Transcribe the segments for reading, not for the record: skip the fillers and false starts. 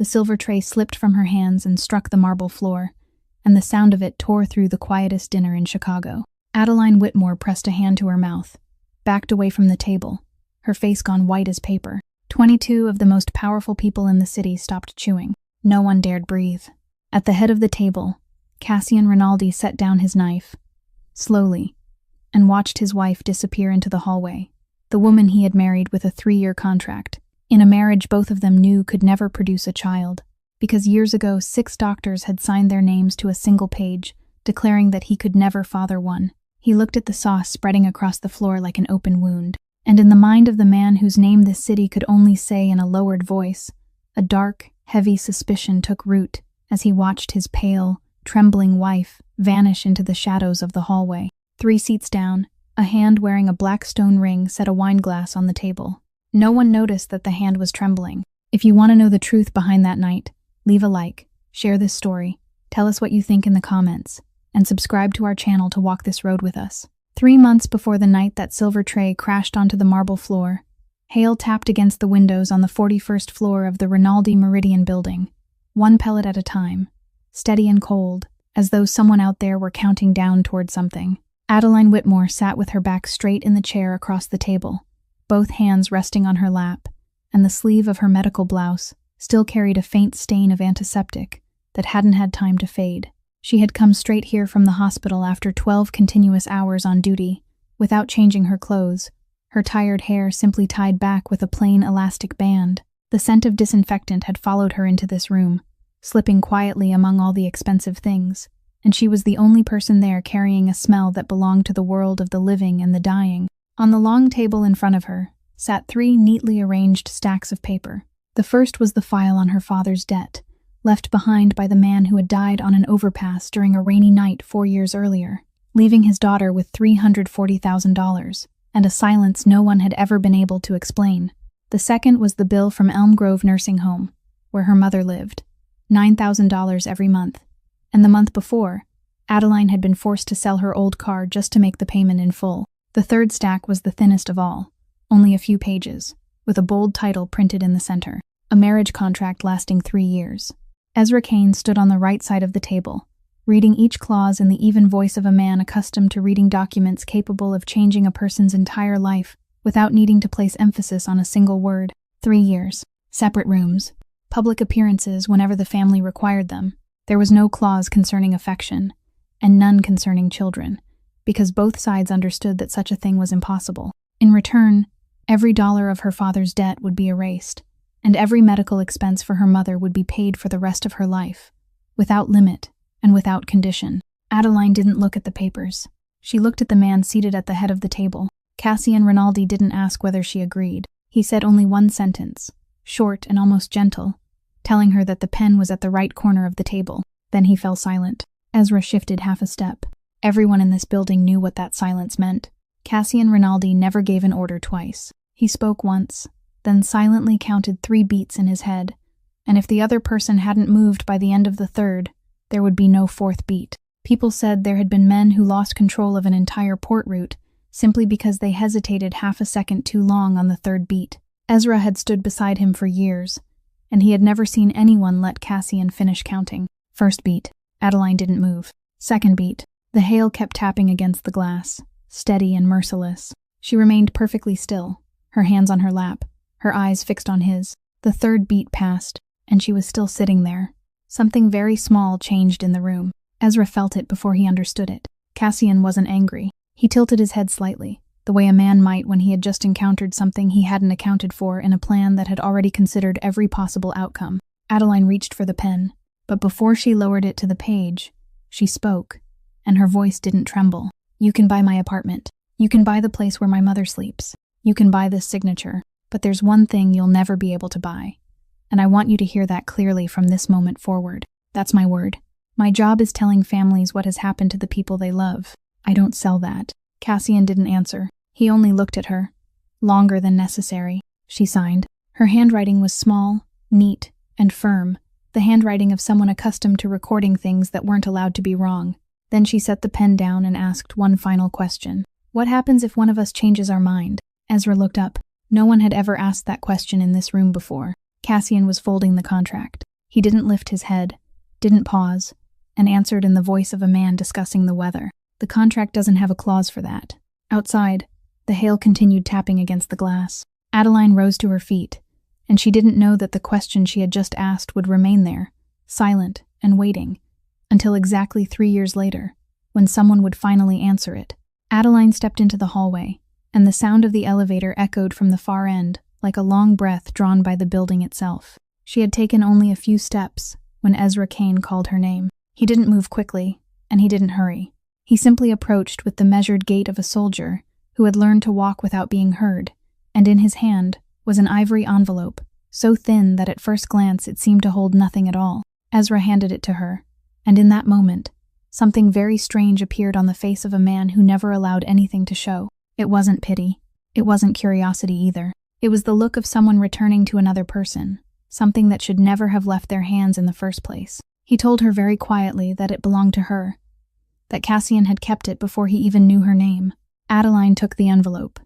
The silver tray slipped from her hands and struck the marble floor, and the sound of it tore through the quietest dinner in Chicago. Adeline Whitmore pressed a hand to her mouth, backed away from the table, her face gone white as paper. 22 of the most powerful people in the city stopped chewing. No one dared breathe. At the head of the table, Cassian Rinaldi set down his knife, slowly, and watched his wife disappear into the hallway, the woman he had married with a 3-year contract, in a marriage both of them knew could never produce a child, because years ago 6 doctors had signed their names to a single page, declaring that he could never father one. He looked at the sauce spreading across the floor like an open wound, and in the mind of the man whose name this city could only say in a lowered voice, a dark, heavy suspicion took root as he watched his pale, trembling wife vanish into the shadows of the hallway. 3 seats down, a hand wearing a black stone ring set a wine glass on the table. No one noticed that the hand was trembling. If you want to know the truth behind that night, leave a like, share this story, tell us what you think in the comments, and subscribe to our channel to walk this road with us. 3 months before the night that silver tray crashed onto the marble floor, hail tapped against the windows on the 41st floor of the Rinaldi Meridian building, one pellet at a time, steady and cold, as though someone out there were counting down toward something. Adeline Whitmore sat with her back straight in the chair across the table, both hands resting on her lap, and the sleeve of her medical blouse still carried a faint stain of antiseptic that hadn't had time to fade. She had come straight here from the hospital after 12 continuous hours on duty, without changing her clothes, her tired hair simply tied back with a plain elastic band. The scent of disinfectant had followed her into this room, slipping quietly among all the expensive things, and she was the only person there carrying a smell that belonged to the world of the living and the dying. On the long table in front of her sat 3 neatly arranged stacks of paper. The first was the file on her father's debt, left behind by the man who had died on an overpass during a rainy night 4 years earlier, leaving his daughter with $340,000, and a silence no one had ever been able to explain. The second was the bill from Elm Grove Nursing Home, where her mother lived, $9,000 every month, and the month before, Adeline had been forced to sell her old car just to make the payment in full. The third stack was the thinnest of all, only a few pages, with a bold title printed in the center, a marriage contract lasting 3 years. Ezra Kane stood on the right side of the table, reading each clause in the even voice of a man accustomed to reading documents capable of changing a person's entire life without needing to place emphasis on a single word. 3 years, separate rooms, public appearances whenever the family required them. There was no clause concerning affection, and none concerning children, because both sides understood that such a thing was impossible. In return, every dollar of her father's debt would be erased, and every medical expense for her mother would be paid for the rest of her life, without limit and without condition. Adeline didn't look at the papers. She looked at the man seated at the head of the table. Cassian Rinaldi didn't ask whether she agreed. He said only one sentence, short and almost gentle, telling her that the pen was at the right corner of the table. Then he fell silent. Ezra shifted half a step. Everyone in this building knew what that silence meant. Cassian Rinaldi never gave an order twice. He spoke once, then silently counted 3 beats in his head, and if the other person hadn't moved by the end of the third, there would be no 4th beat. People said there had been men who lost control of an entire port route simply because they hesitated half a second too long on the 3rd beat. Ezra had stood beside him for years, and he had never seen anyone let Cassian finish counting. 1st beat. Adeline didn't move. 2nd beat. The hail kept tapping against the glass, steady and merciless. She remained perfectly still, her hands on her lap, her eyes fixed on his. The 3rd beat passed, and she was still sitting there. Something very small changed in the room. Ezra felt it before he understood it. Cassian wasn't angry. He tilted his head slightly, the way a man might when he had just encountered something he hadn't accounted for in a plan that had already considered every possible outcome. Adeline reached for the pen, but before she lowered it to the page, she spoke, and her voice didn't tremble. "You can buy my apartment. You can buy the place where my mother sleeps. You can buy this signature, but there's one thing you'll never be able to buy. And I want you to hear that clearly from this moment forward. That's my word. My job is telling families what has happened to the people they love. I don't sell that." Cassian didn't answer. He only looked at her. "Longer than necessary," she signed. Her handwriting was small, neat, and firm, the handwriting of someone accustomed to recording things that weren't allowed to be wrong. Then she set the pen down and asked one final question. "What happens if one of us changes our mind?" Ezra looked up. No one had ever asked that question in this room before. Cassian was folding the contract. He didn't lift his head, didn't pause, and answered in the voice of a man discussing the weather. The contract doesn't have a clause for that. Outside, the hail continued tapping against the glass. Adeline rose to her feet, and she didn't know that the question she had just asked would remain there, silent and waiting, until exactly 3 years later, when someone would finally answer it. Adeline stepped into the hallway, and the sound of the elevator echoed from the far end, like a long breath drawn by the building itself. She had taken only a few steps when Ezra Kane called her name. He didn't move quickly, and he didn't hurry. He simply approached with the measured gait of a soldier who had learned to walk without being heard, and in his hand was an ivory envelope, so thin that at first glance it seemed to hold nothing at all. Ezra handed it to her, and in that moment, something very strange appeared on the face of a man who never allowed anything to show. It wasn't pity. It wasn't curiosity either. It was the look of someone returning to another person, something that should never have left their hands in the first place. He told her very quietly that it belonged to her, that Cassian had kept it before he even knew her name. Adeline took the envelope,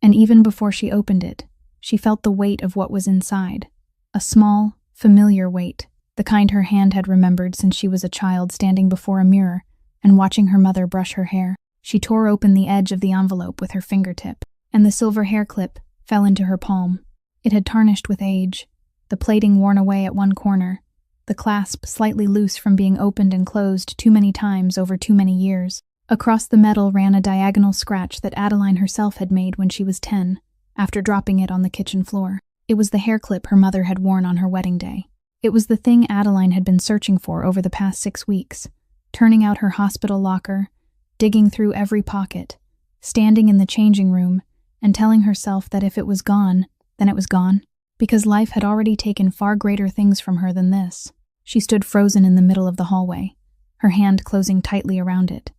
and even before she opened it, she felt the weight of what was inside. A small, familiar weight, the kind her hand had remembered since she was a child standing before a mirror and watching her mother brush her hair. She tore open the edge of the envelope with her fingertip, and the silver hair clip fell into her palm. It had tarnished with age, the plating worn away at one corner, the clasp slightly loose from being opened and closed too many times over too many years. Across the metal ran a diagonal scratch that Adeline herself had made when she was 10, after dropping it on the kitchen floor. It was the hair clip her mother had worn on her wedding day. It was the thing Adeline had been searching for over the past 6 weeks, turning out her hospital locker, digging through every pocket, standing in the changing room, and telling herself that if it was gone, then it was gone, because life had already taken far greater things from her than this. She stood frozen in the middle of the hallway, her hand closing tightly around it,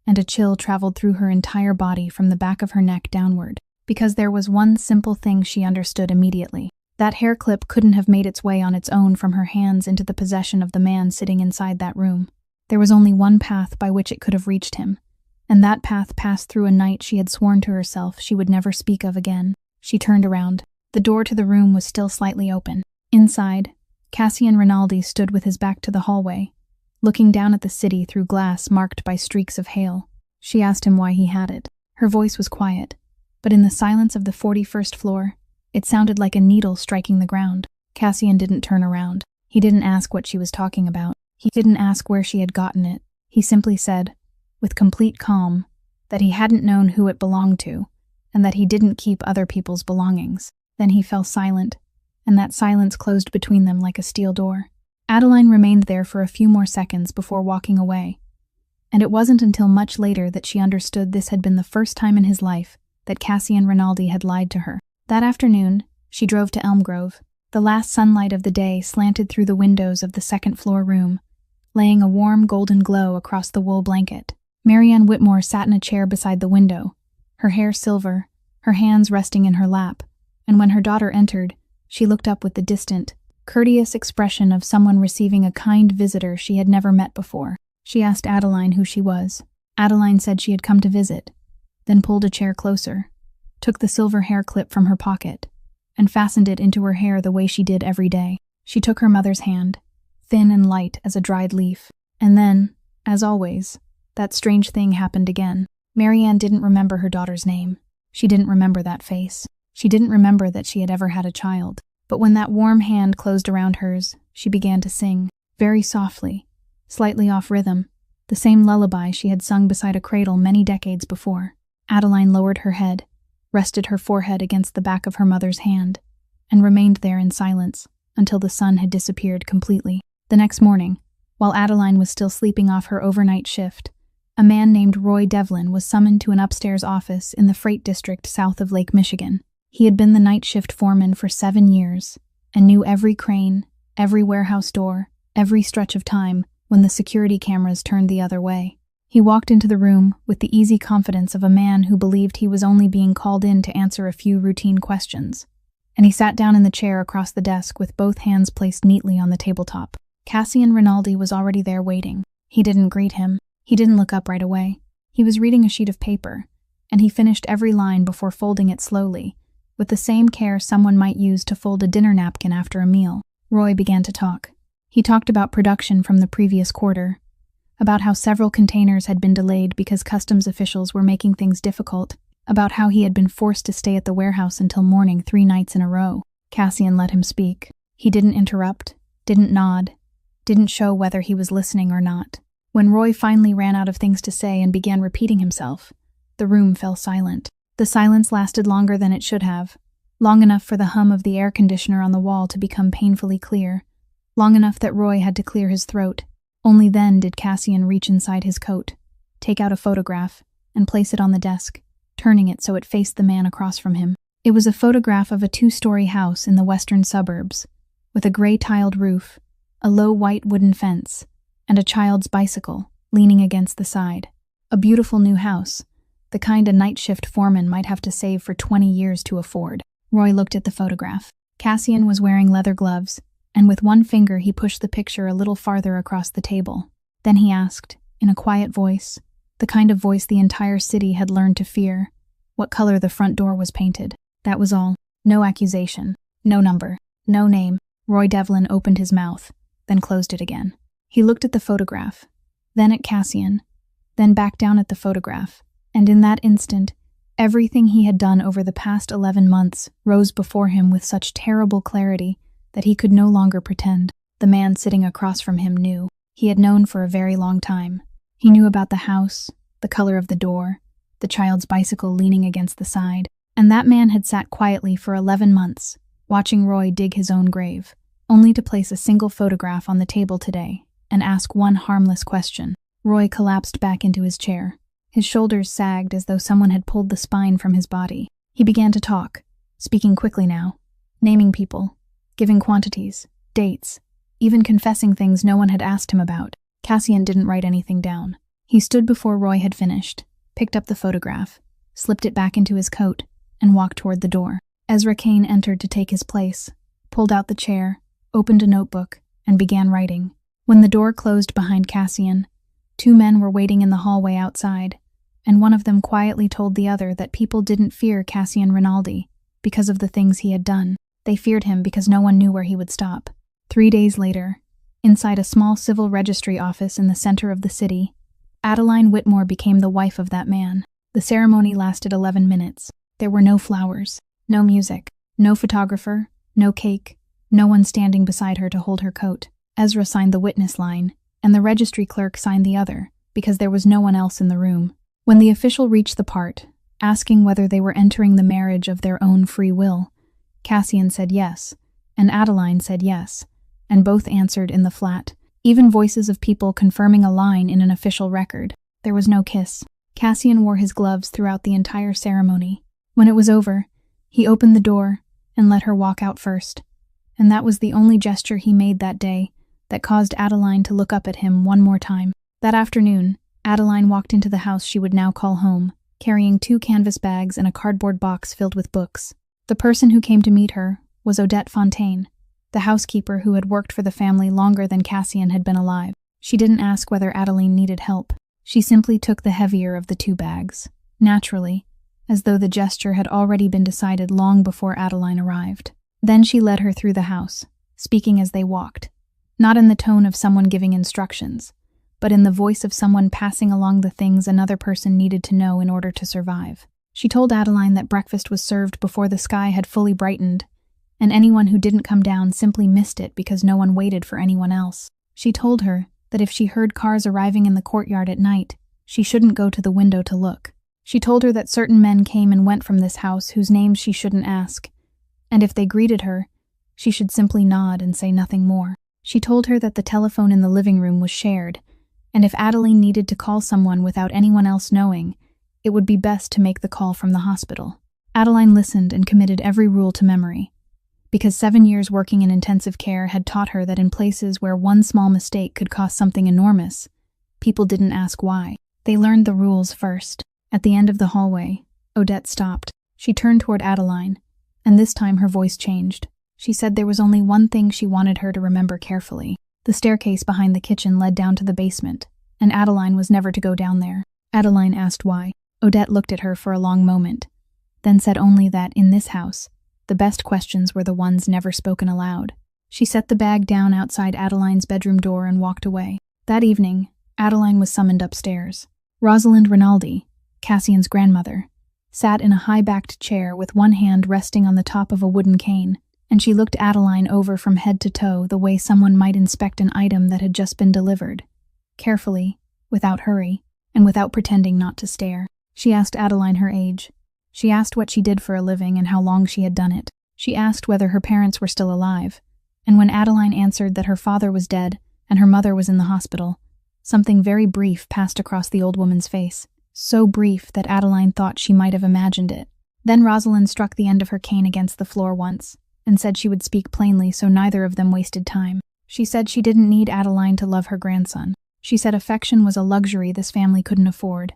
and a chill traveled through her entire body from the back of her neck downward, because there was one simple thing she understood immediately. That hair clip couldn't have made its way on its own from her hands into the possession of the man sitting inside that room. There was only one path by which it could have reached him, and that path passed through a night she had sworn to herself she would never speak of again. She turned around. The door to the room was still slightly open. Inside, Cassian Rinaldi stood with his back to the hallway, looking down at the city through glass marked by streaks of hail. She asked him why he had it. Her voice was quiet, but in the silence of the 41st floor, it sounded like a needle striking the ground. Cassian didn't turn around. He didn't ask what she was talking about. He didn't ask where she had gotten it. He simply said, with complete calm, that he hadn't known who it belonged to, and that he didn't keep other people's belongings. Then he fell silent, and that silence closed between them like a steel door. Adeline remained there for a few more seconds before walking away, and it wasn't until much later that she understood this had been the first time in his life that Cassian Rinaldi had lied to her. That afternoon, she drove to Elm Grove. The last sunlight of the day slanted through the windows of the second-floor room, laying a warm golden glow across the wool blanket. Marianne Whitmore sat in a chair beside the window, her hair silver, her hands resting in her lap, and when her daughter entered, she looked up with the distant, courteous expression of someone receiving a kind visitor she had never met before. She asked Adeline who she was. Adeline said she had come to visit, then pulled a chair closer, took the silver hair clip from her pocket, and fastened it into her hair the way she did every day. She took her mother's hand, thin and light as a dried leaf. And then, as always, that strange thing happened again. Marianne didn't remember her daughter's name. She didn't remember that face. She didn't remember that she had ever had a child. But when that warm hand closed around hers, she began to sing, very softly, slightly off rhythm, the same lullaby she had sung beside a cradle many decades before. Adeline lowered her head, rested her forehead against the back of her mother's hand, and remained there in silence until the sun had disappeared completely. The next morning, while Adeline was still sleeping off her overnight shift, a man named Roy Devlin was summoned to an upstairs office in the freight district south of Lake Michigan. He had been the night shift foreman for 7 years and knew every crane, every warehouse door, every stretch of time when the security cameras turned the other way. He walked into the room with the easy confidence of a man who believed he was only being called in to answer a few routine questions, and he sat down in the chair across the desk with both hands placed neatly on the tabletop. Cassian Rinaldi was already there waiting. He didn't greet him. He didn't look up right away. He was reading a sheet of paper, and he finished every line before folding it slowly, with the same care someone might use to fold a dinner napkin after a meal. Roy began to talk. He talked about production from the previous quarter, about how several containers had been delayed because customs officials were making things difficult, about how he had been forced to stay at the warehouse until morning 3 nights in a row. Cassian let him speak. He didn't interrupt, didn't nod, didn't show whether he was listening or not. When Roy finally ran out of things to say and began repeating himself, the room fell silent. The silence lasted longer than it should have, long enough for the hum of the air conditioner on the wall to become painfully clear, long enough that Roy had to clear his throat. Only then did Cassian reach inside his coat, take out a photograph, and place it on the desk, turning it so it faced the man across from him. It was a photograph of a 2-story house in the western suburbs, with a gray-tiled roof, a low white wooden fence, and a child's bicycle leaning against the side. A beautiful new house, the kind a night shift foreman might have to save for 20 years to afford. Roy looked at the photograph. Cassian was wearing leather gloves, and with one finger he pushed the picture a little farther across the table. Then he asked, in a quiet voice, the kind of voice the entire city had learned to fear, what color the front door was painted. That was all. No accusation, no number, no name. Roy Devlin opened his mouth, then closed it again. He looked at the photograph, then at Cassian, then back down at the photograph, and in that instant, everything he had done over the past 11 months rose before him with such terrible clarity that he could no longer pretend. The man sitting across from him knew. He had known for a very long time. He knew about the house, the color of the door, the child's bicycle leaning against the side, and that man had sat quietly for 11 months, watching Roy dig his own grave, only to place a single photograph on the table today and ask one harmless question. Roy collapsed back into his chair. His shoulders sagged as though someone had pulled the spine from his body. He began to talk, speaking quickly now, naming people, giving quantities, dates, even confessing things no one had asked him about. Cassian didn't write anything down. He stood before Roy had finished, picked up the photograph, slipped it back into his coat, and walked toward the door. Ezra Kane entered to take his place, pulled out the chair, opened a notebook, and began writing. When the door closed behind Cassian, 2 men were waiting in the hallway outside, and one of them quietly told the other that people didn't fear Cassian Rinaldi because of the things he had done. They feared him because no one knew where he would stop. 3 days later, inside a small civil registry office in the center of the city, Adeline Whitmore became the wife of that man. The ceremony lasted 11 minutes. There were no flowers, no music, no photographer, no cake, no one standing beside her to hold her coat. Ezra signed the witness line, and the registry clerk signed the other, because there was no one else in the room. When the official reached the part, asking whether they were entering the marriage of their own free will, Cassian said yes, and Adeline said yes, and both answered in the flat, even voices of people confirming a line in an official record. There was no kiss. Cassian wore his gloves throughout the entire ceremony. When it was over, he opened the door and let her walk out first, and that was the only gesture he made that day that caused Adeline to look up at him one more time. That afternoon, Adeline walked into the house she would now call home, carrying 2 canvas bags and a cardboard box filled with books. The person who came to meet her was Odette Fontaine, the housekeeper who had worked for the family longer than Cassian had been alive. She didn't ask whether Adeline needed help. She simply took the heavier of the 2 bags, naturally, as though the gesture had already been decided long before Adeline arrived. Then she led her through the house, speaking as they walked, not in the tone of someone giving instructions, but in the voice of someone passing along the things another person needed to know in order to survive. She told Adeline that breakfast was served before the sky had fully brightened, and anyone who didn't come down simply missed it because no one waited for anyone else. She told her that if she heard cars arriving in the courtyard at night, she shouldn't go to the window to look. She told her that certain men came and went from this house whose names she shouldn't ask, and if they greeted her, she should simply nod and say nothing more. She told her that the telephone in the living room was shared, and if Adeline needed to call someone without anyone else knowing, it would be best to make the call from the hospital. Adeline listened and committed every rule to memory, because 7 years working in intensive care had taught her that in places where one small mistake could cost something enormous, people didn't ask why. They learned the rules first. At the end of the hallway, Odette stopped. She turned toward Adeline, and this time her voice changed. She said there was only one thing she wanted her to remember carefully. The staircase behind the kitchen led down to the basement, and Adeline was never to go down there. Adeline asked why. Odette looked at her for a long moment, then said only that, in this house, the best questions were the ones never spoken aloud. She set the bag down outside Adeline's bedroom door and walked away. That evening, Adeline was summoned upstairs. Rosalind Rinaldi, Cassian's grandmother, sat in a high-backed chair with one hand resting on the top of a wooden cane, and she looked Adeline over from head to toe the way someone might inspect an item that had just been delivered. Carefully, without hurry, and without pretending not to stare. She asked Adeline her age. She asked what she did for a living and how long she had done it. She asked whether her parents were still alive, and when Adeline answered that her father was dead and her mother was in the hospital, something very brief passed across the old woman's face, so brief that Adeline thought she might have imagined it. Then Rosalind struck the end of her cane against the floor once, and said she would speak plainly so neither of them wasted time. She said she didn't need Adeline to love her grandson. She said affection was a luxury this family couldn't afford,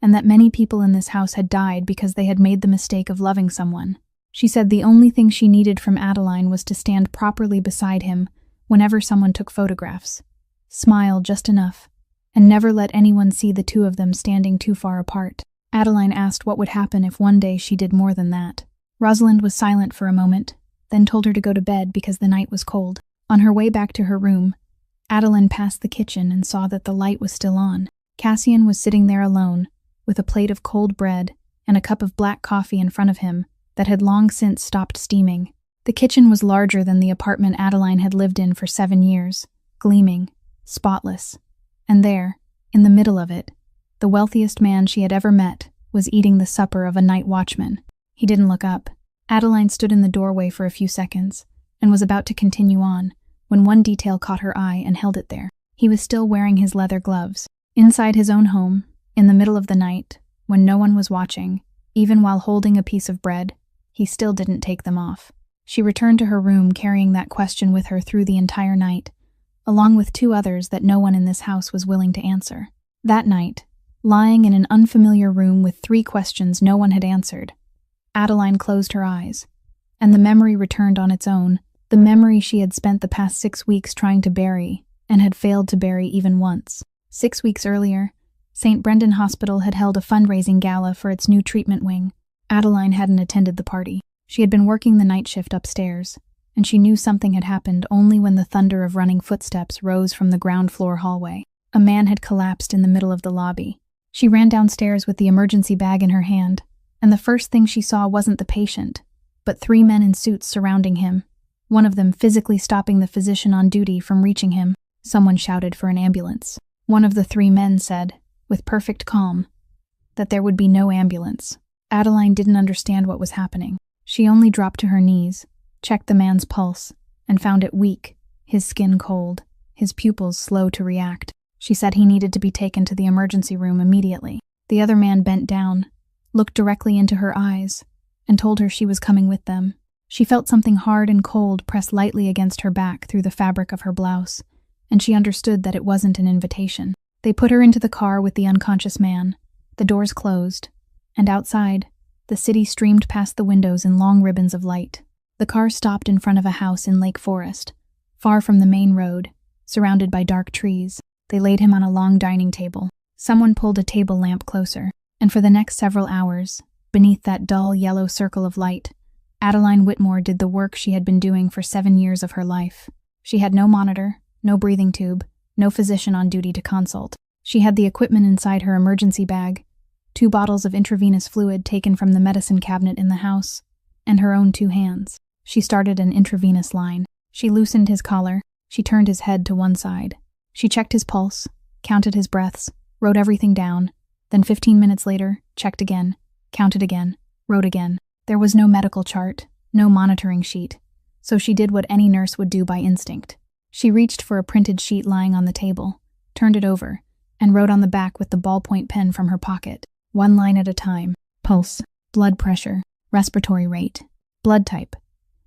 and that many people in this house had died because they had made the mistake of loving someone. She said the only thing she needed from Adeline was to stand properly beside him whenever someone took photographs, smile just enough, and never let anyone see the two of them standing too far apart. Adeline asked what would happen if one day she did more than that. Rosalind was silent for a moment, then told her to go to bed because the night was cold. On her way back to her room, Adeline passed the kitchen and saw that the light was still on. Cassian was sitting there alone, with a plate of cold bread and a cup of black coffee in front of him that had long since stopped steaming. The kitchen was larger than the apartment Adeline had lived in for 7 years, gleaming, spotless. And there, in the middle of it, the wealthiest man she had ever met was eating the supper of a night watchman. He didn't look up. Adeline stood in the doorway for a few seconds and was about to continue on when one detail caught her eye and held it there. He was still wearing his leather gloves. Inside his own home, in the middle of the night, when no one was watching, even while holding a piece of bread, he still didn't take them off. She returned to her room carrying that question with her through the entire night, along with 2 others that no one in this house was willing to answer. That night, lying in an unfamiliar room with 3 questions no one had answered, Adeline closed her eyes, and the memory returned on its own, the memory she had spent the past 6 weeks trying to bury, and had failed to bury even once. 6 weeks earlier, St. Brendan Hospital had held a fundraising gala for its new treatment wing. Adeline hadn't attended the party. She had been working the night shift upstairs, and she knew something had happened only when the thunder of running footsteps rose from the ground floor hallway. A man had collapsed in the middle of the lobby. She ran downstairs with the emergency bag in her hand, and the first thing she saw wasn't the patient, but 3 men in suits surrounding him, one of them physically stopping the physician on duty from reaching him. Someone shouted for an ambulance. One of the 3 men said, with perfect calm, that there would be no ambulance. Adeline didn't understand what was happening. She only dropped to her knees, checked the man's pulse, and found it weak, his skin cold, his pupils slow to react. She said he needed to be taken to the emergency room immediately. The other man bent down, looked directly into her eyes, and told her she was coming with them. She felt something hard and cold press lightly against her back through the fabric of her blouse, and she understood that it wasn't an invitation. They put her into the car with the unconscious man. The doors closed, and outside, the city streamed past the windows in long ribbons of light. The car stopped in front of a house in Lake Forest, far from the main road, surrounded by dark trees. They laid him on a long dining table. Someone pulled a table lamp closer, and for the next several hours, beneath that dull yellow circle of light, Adeline Whitmore did the work she had been doing for 7 years of her life. She had no monitor, no breathing tube, no physician on duty to consult. She had the equipment inside her emergency bag, 2 bottles of intravenous fluid taken from the medicine cabinet in the house, and her own 2 hands. She started an intravenous line. She loosened his collar. She turned his head to one side. She checked his pulse, counted his breaths, wrote everything down, then 15 minutes later, checked again, counted again, wrote again. There was no medical chart, no monitoring sheet, so she did what any nurse would do by instinct. She reached for a printed sheet lying on the table, turned it over, and wrote on the back with the ballpoint pen from her pocket, 1 line at a time: pulse, blood pressure, respiratory rate, blood type.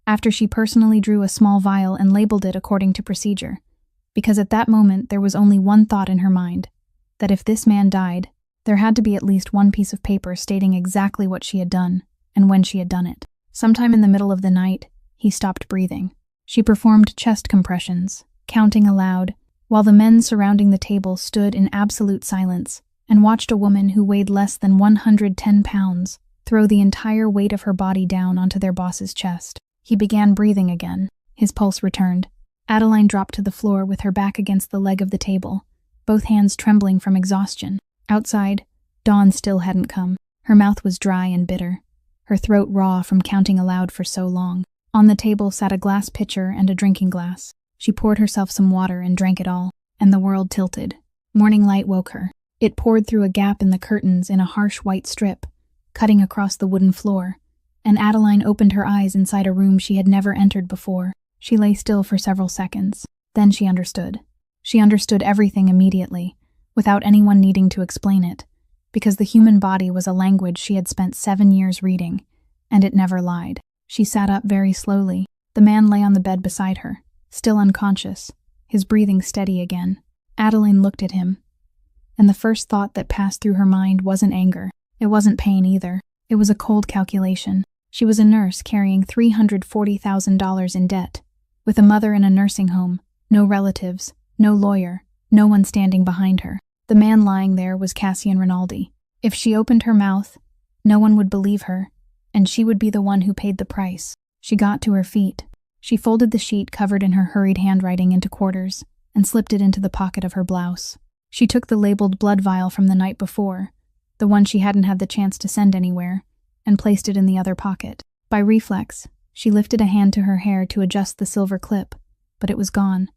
After she personally drew a small vial and labeled it according to procedure, because at that moment there was only one thought in her mind, that if this man died, there had to be at least 1 piece of paper stating exactly what she had done and when she had done it. Sometime in the middle of the night, he stopped breathing. She performed chest compressions, counting aloud, while the men surrounding the table stood in absolute silence and watched a woman who weighed less than 110 pounds throw the entire weight of her body down onto their boss's chest. He began breathing again, His pulse returned. Adeline dropped to the floor with her back against the leg of the table, both hands trembling from exhaustion. Outside, dawn still hadn't come. Her mouth was dry and bitter, her throat raw from counting aloud for so long. On the table sat a glass pitcher and a drinking glass. She poured herself some water and drank it all, and the world tilted. Morning light woke her. It poured through a gap in the curtains in a harsh white strip, cutting across the wooden floor, and Adeline opened her eyes inside a room she had never entered before. She lay still for several seconds. Then she understood. She understood everything immediately, without anyone needing to explain it, because the human body was a language she had spent 7 years reading, and it never lied. She sat up very slowly. The man lay on the bed beside her, still unconscious, his breathing steady again. Adeline looked at him, and the first thought that passed through her mind wasn't anger. It wasn't pain either. It was a cold calculation. She was a nurse carrying $340,000 in debt, with a mother in a nursing home, no relatives, no lawyer, no one standing behind her. The man lying there was Cassian Rinaldi. If she opened her mouth, no one would believe her, and she would be the one who paid the price. She got to her feet. She folded the sheet covered in her hurried handwriting into quarters and slipped it into the pocket of her blouse. She took the labeled blood vial from the night before, the one she hadn't had the chance to send anywhere, and placed it in the other pocket. By reflex, she lifted a hand to her hair to adjust the silver clip, but it was gone,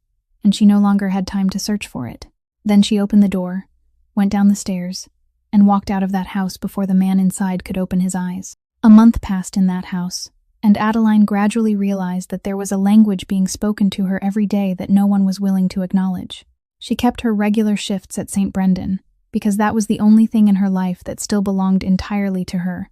and she no longer had time to search for it. Then she opened the door, went down the stairs, and walked out of that house before the man inside could open his eyes. A month passed in that house, and Adeline gradually realized that there was a language being spoken to her every day that no one was willing to acknowledge. She kept her regular shifts at St. Brendan, because that was the only thing in her life that still belonged entirely to her.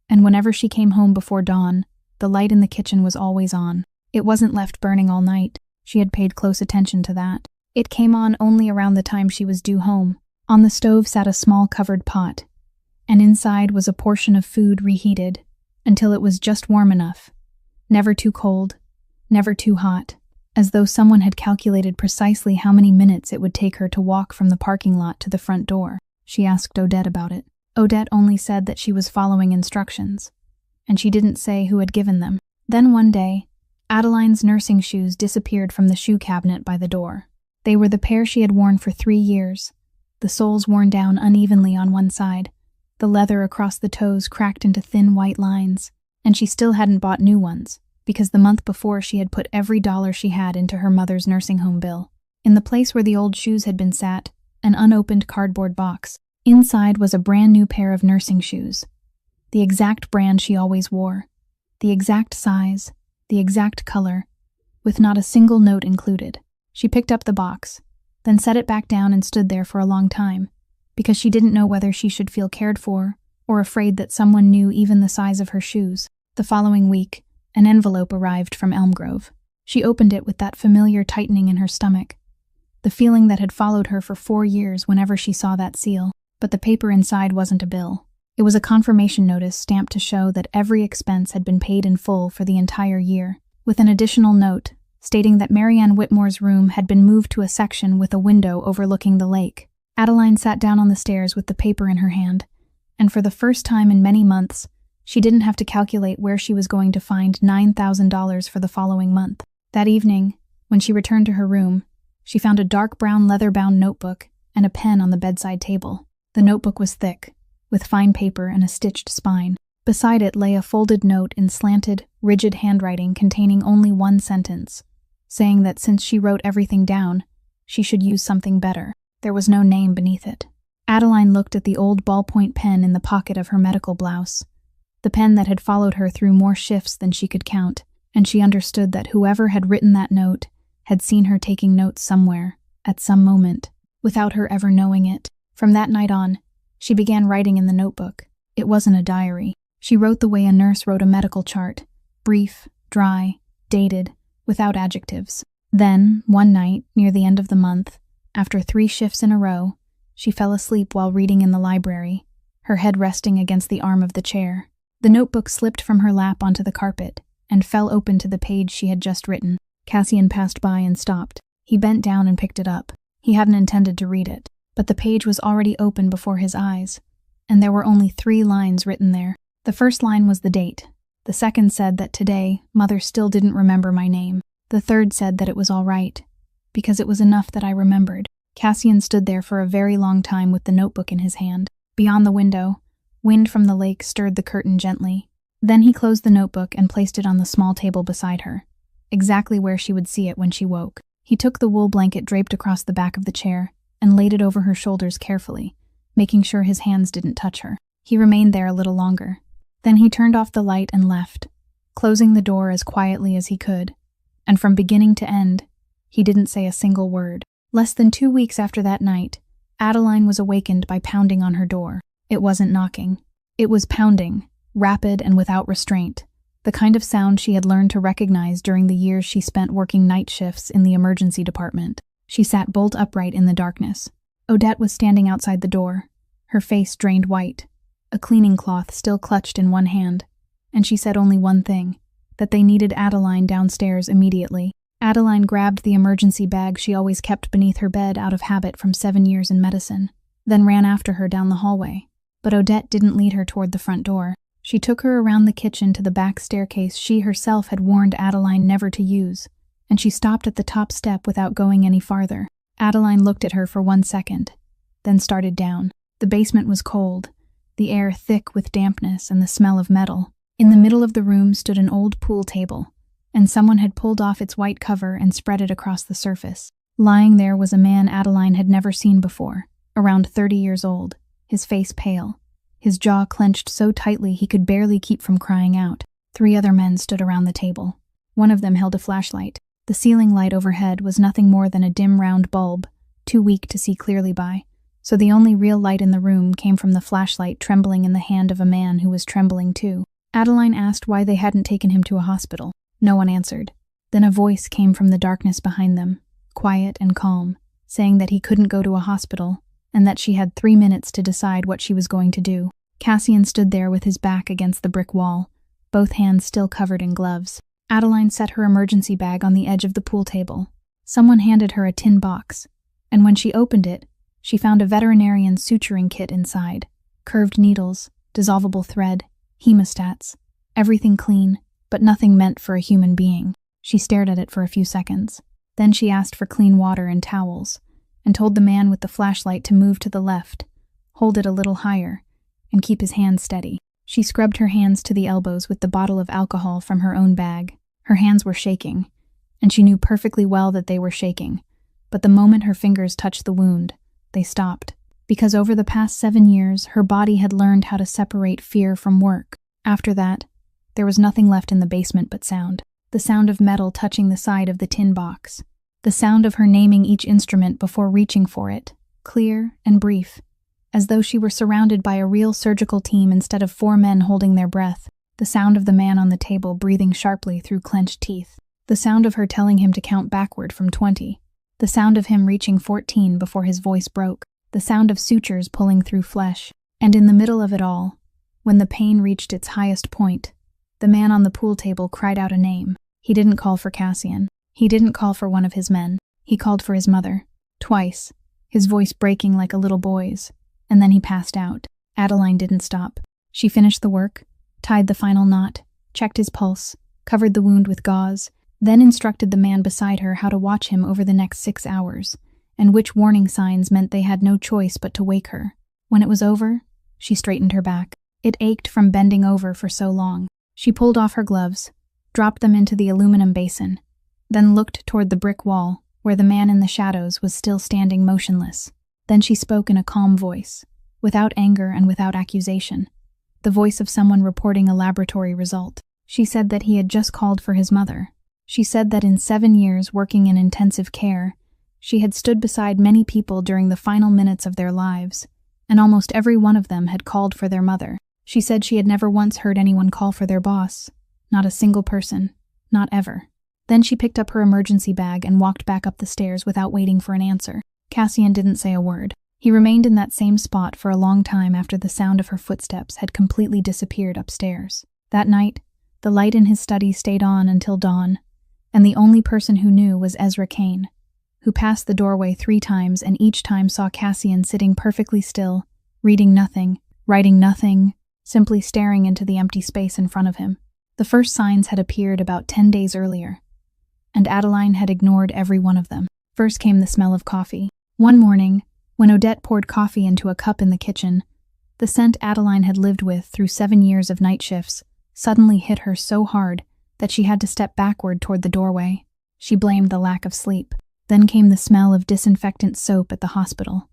And whenever she came home before dawn, the light in the kitchen was always on. It wasn't left burning all night. She had paid close attention to that. It came on only around the time she was due home. On the stove sat a small covered pot, and inside was a portion of food reheated until it was just warm enough, never too cold, never too hot, as though someone had calculated precisely how many minutes it would take her to walk from the parking lot to the front door. She asked Odette about it. Odette only said that she was following instructions, and she didn't say who had given them. Then one day, Adeline's nursing shoes disappeared from the shoe cabinet by the door. They were the pair she had worn for 3 years, the soles worn down unevenly on one side, the leather across the toes cracked into thin white lines, and she still hadn't bought new ones, because the month before she had put every dollar she had into her mother's nursing home bill. In the place where the old shoes had been sat, an unopened cardboard box. Inside was a brand new pair of nursing shoes, the exact brand she always wore, the exact size, the exact color, with not a single note included. She picked up the box, then set it back down and stood there for a long time, because she didn't know whether she should feel cared for or afraid that someone knew even the size of her shoes. The following week, an envelope arrived from Elm Grove. She opened it with that familiar tightening in her stomach, the feeling that had followed her for 4 years whenever she saw that seal. But the paper inside wasn't a bill. It was a confirmation notice stamped to show that every expense had been paid in full for the entire year, with an additional note stating that Marianne Whitmore's room had been moved to a section with a window overlooking the lake. Adeline sat down on the stairs with the paper in her hand, and for the first time in many months, she didn't have to calculate where she was going to find $9,000 for the following month. That evening, when she returned to her room, she found a dark brown leather-bound notebook and a pen on the bedside table. The notebook was thick, with fine paper and a stitched spine. Beside it lay a folded note in slanted, rigid handwriting containing only one sentence, saying that since she wrote everything down, she should use something better. There was no name beneath it. Adeline looked at the old ballpoint pen in the pocket of her medical blouse, the pen that had followed her through more shifts than she could count, and she understood that whoever had written that note had seen her taking notes somewhere, at some moment, without her ever knowing it. From that night on, she began writing in the notebook. It wasn't a diary. She wrote the way a nurse wrote a medical chart, brief, dry, dated, without adjectives. Then, one night, near the end of the month, after 3 shifts in a row, she fell asleep while reading in the library, her head resting against the arm of the chair. The notebook slipped from her lap onto the carpet and fell open to the page she had just written. Cassian passed by and stopped. He bent down and picked it up. He hadn't intended to read it, but the page was already open before his eyes, and there were only 3 lines written there. The first line was the date. The second said that today, Mother still didn't remember my name. The third said that it was all right, because it was enough that I remembered. Cassian stood there for a very long time with the notebook in his hand. Beyond the window, wind from the lake stirred the curtain gently. Then he closed the notebook and placed it on the small table beside her, exactly where she would see it when she woke. He took the wool blanket draped across the back of the chair and laid it over her shoulders carefully, making sure his hands didn't touch her. He remained there a little longer. Then he turned off the light and left, closing the door as quietly as he could. And from beginning to end, he didn't say a single word. Less than 2 weeks after that night, Adeline was awakened by pounding on her door. It wasn't knocking. It was pounding, rapid and without restraint, the kind of sound she had learned to recognize during the years she spent working night shifts in the emergency department. She sat bolt upright in the darkness. Odette was standing outside the door, her face drained white, a cleaning cloth still clutched in one hand, and she said only one thing, that they needed Adeline downstairs immediately. Adeline grabbed the emergency bag she always kept beneath her bed out of habit from 7 years in medicine, then ran after her down the hallway. But Odette didn't lead her toward the front door. She took her around the kitchen to the back staircase she herself had warned Adeline never to use, and she stopped at the top step without going any farther. Adeline looked at her for 1 second, then started down. The basement was cold, the air thick with dampness and the smell of metal. In the middle of the room stood an old pool table, and someone had pulled off its white cover and spread it across the surface. Lying there was a man Adeline had never seen before, around 30 years old, his face pale, his jaw clenched so tightly he could barely keep from crying out. 3 other men stood around the table. One of them held a flashlight. The ceiling light overhead was nothing more than a dim round bulb, too weak to see clearly by, so the only real light in the room came from the flashlight trembling in the hand of a man who was trembling too. Adeline asked why they hadn't taken him to a hospital. No one answered. Then a voice came from the darkness behind them, quiet and calm, saying that he couldn't go to a hospital, and that she had 3 minutes to decide what she was going to do. Cassian stood there with his back against the brick wall, both hands still covered in gloves. Adeline set her emergency bag on the edge of the pool table. Someone handed her a tin box, and when she opened it, she found a veterinarian suturing kit inside. Curved needles, dissolvable thread, hemostats, everything clean, but nothing meant for a human being. She stared at it for a few seconds. Then she asked for clean water and towels, and told the man with the flashlight to move to the left, hold it a little higher, and keep his hands steady. She scrubbed her hands to the elbows with the bottle of alcohol from her own bag. Her hands were shaking, and she knew perfectly well that they were shaking, but the moment her fingers touched the wound, they stopped. Because over the past 7 years, her body had learned how to separate fear from work. After that, there was nothing left in the basement but sound. The sound of metal touching the side of the tin box. The sound of her naming each instrument before reaching for it, clear and brief, as though she were surrounded by a real surgical team instead of 4 men holding their breath. The sound of the man on the table breathing sharply through clenched teeth. The sound of her telling him to count backward from 20. The sound of him reaching 14 before his voice broke. The sound of sutures pulling through flesh. And in the middle of it all, when the pain reached its highest point, the man on the pool table cried out a name. He didn't call for Cassian. He didn't call for one of his men. He called for his mother. Twice, his voice breaking like a little boy's. And then he passed out. Adeline didn't stop. She finished the work, tied the final knot, checked his pulse, covered the wound with gauze, then instructed the man beside her how to watch him over the next 6 hours, and which warning signs meant they had no choice but to wake her. When it was over, she straightened her back. It ached from bending over for so long. She pulled off her gloves, dropped them into the aluminum basin, then looked toward the brick wall, where the man in the shadows was still standing motionless. Then she spoke in a calm voice, without anger and without accusation, the voice of someone reporting a laboratory result. She said that he had just called for his mother. She said that in 7 years working in intensive care, she had stood beside many people during the final minutes of their lives, and almost every one of them had called for their mother. She said she had never once heard anyone call for their boss, not a single person, not ever. Then she picked up her emergency bag and walked back up the stairs without waiting for an answer. Cassian didn't say a word. He remained in that same spot for a long time after the sound of her footsteps had completely disappeared upstairs. That night, the light in his study stayed on until dawn, and the only person who knew was Ezra Kane, who passed the doorway 3 times and each time saw Cassian sitting perfectly still, reading nothing, writing nothing, simply staring into the empty space in front of him. The first signs had appeared about 10 days earlier, and Adeline had ignored every one of them. First came the smell of coffee. One morning, when Odette poured coffee into a cup in the kitchen, the scent Adeline had lived with through 7 years of night shifts suddenly hit her so hard that she had to step backward toward the doorway. She blamed the lack of sleep. Then came the smell of disinfectant soap at the hospital,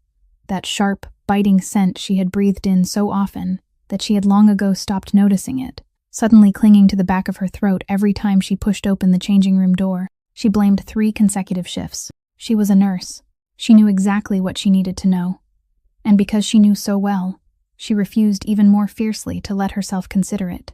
that sharp, biting scent she had breathed in so often that she had long ago stopped noticing it, suddenly clinging to the back of her throat every time she pushed open the changing room door. She blamed 3 consecutive shifts. She was a nurse. She knew exactly what she needed to know. And because she knew so well, she refused even more fiercely to let herself consider it.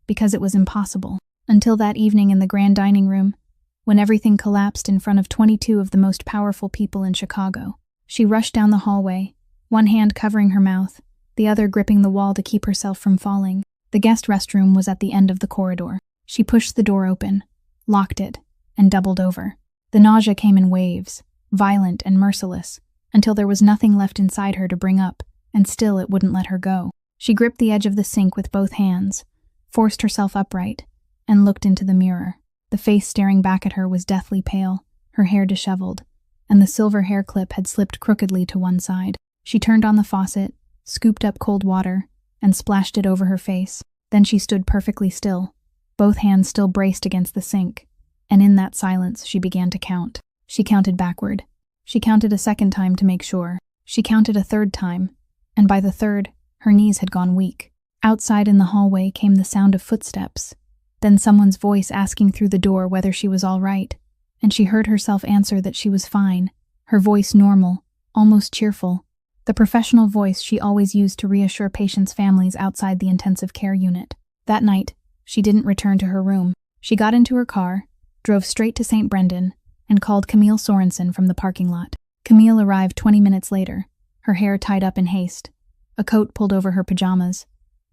Because it was impossible. Until that evening in the grand dining room, when everything collapsed in front of 22 of the most powerful people in Chicago. She rushed down the hallway, one hand covering her mouth, the other gripping the wall to keep herself from falling. The guest restroom was at the end of the corridor. She pushed the door open, locked it, and doubled over. The nausea came in waves, violent and merciless, until there was nothing left inside her to bring up, and still it wouldn't let her go. She gripped the edge of the sink with both hands, forced herself upright, and looked into the mirror. The face staring back at her was deathly pale, her hair disheveled, and the silver hair clip had slipped crookedly to one side. She turned on the faucet, scooped up cold water, and splashed it over her face. Then she stood perfectly still, both hands still braced against the sink, and in that silence she began to count. She counted backward. She counted a second time to make sure. She counted a third time, and by the third, her knees had gone weak. Outside in the hallway came the sound of footsteps, then someone's voice asking through the door whether she was all right, and she heard herself answer that she was fine, her voice normal, almost cheerful, the professional voice she always used to reassure patients' families outside the intensive care unit. That night, she didn't return to her room. She got into her car, drove straight to St. Brendan, and called Camille Sorensen from the parking lot. Camille arrived 20 minutes later, her hair tied up in haste, a coat pulled over her pajamas,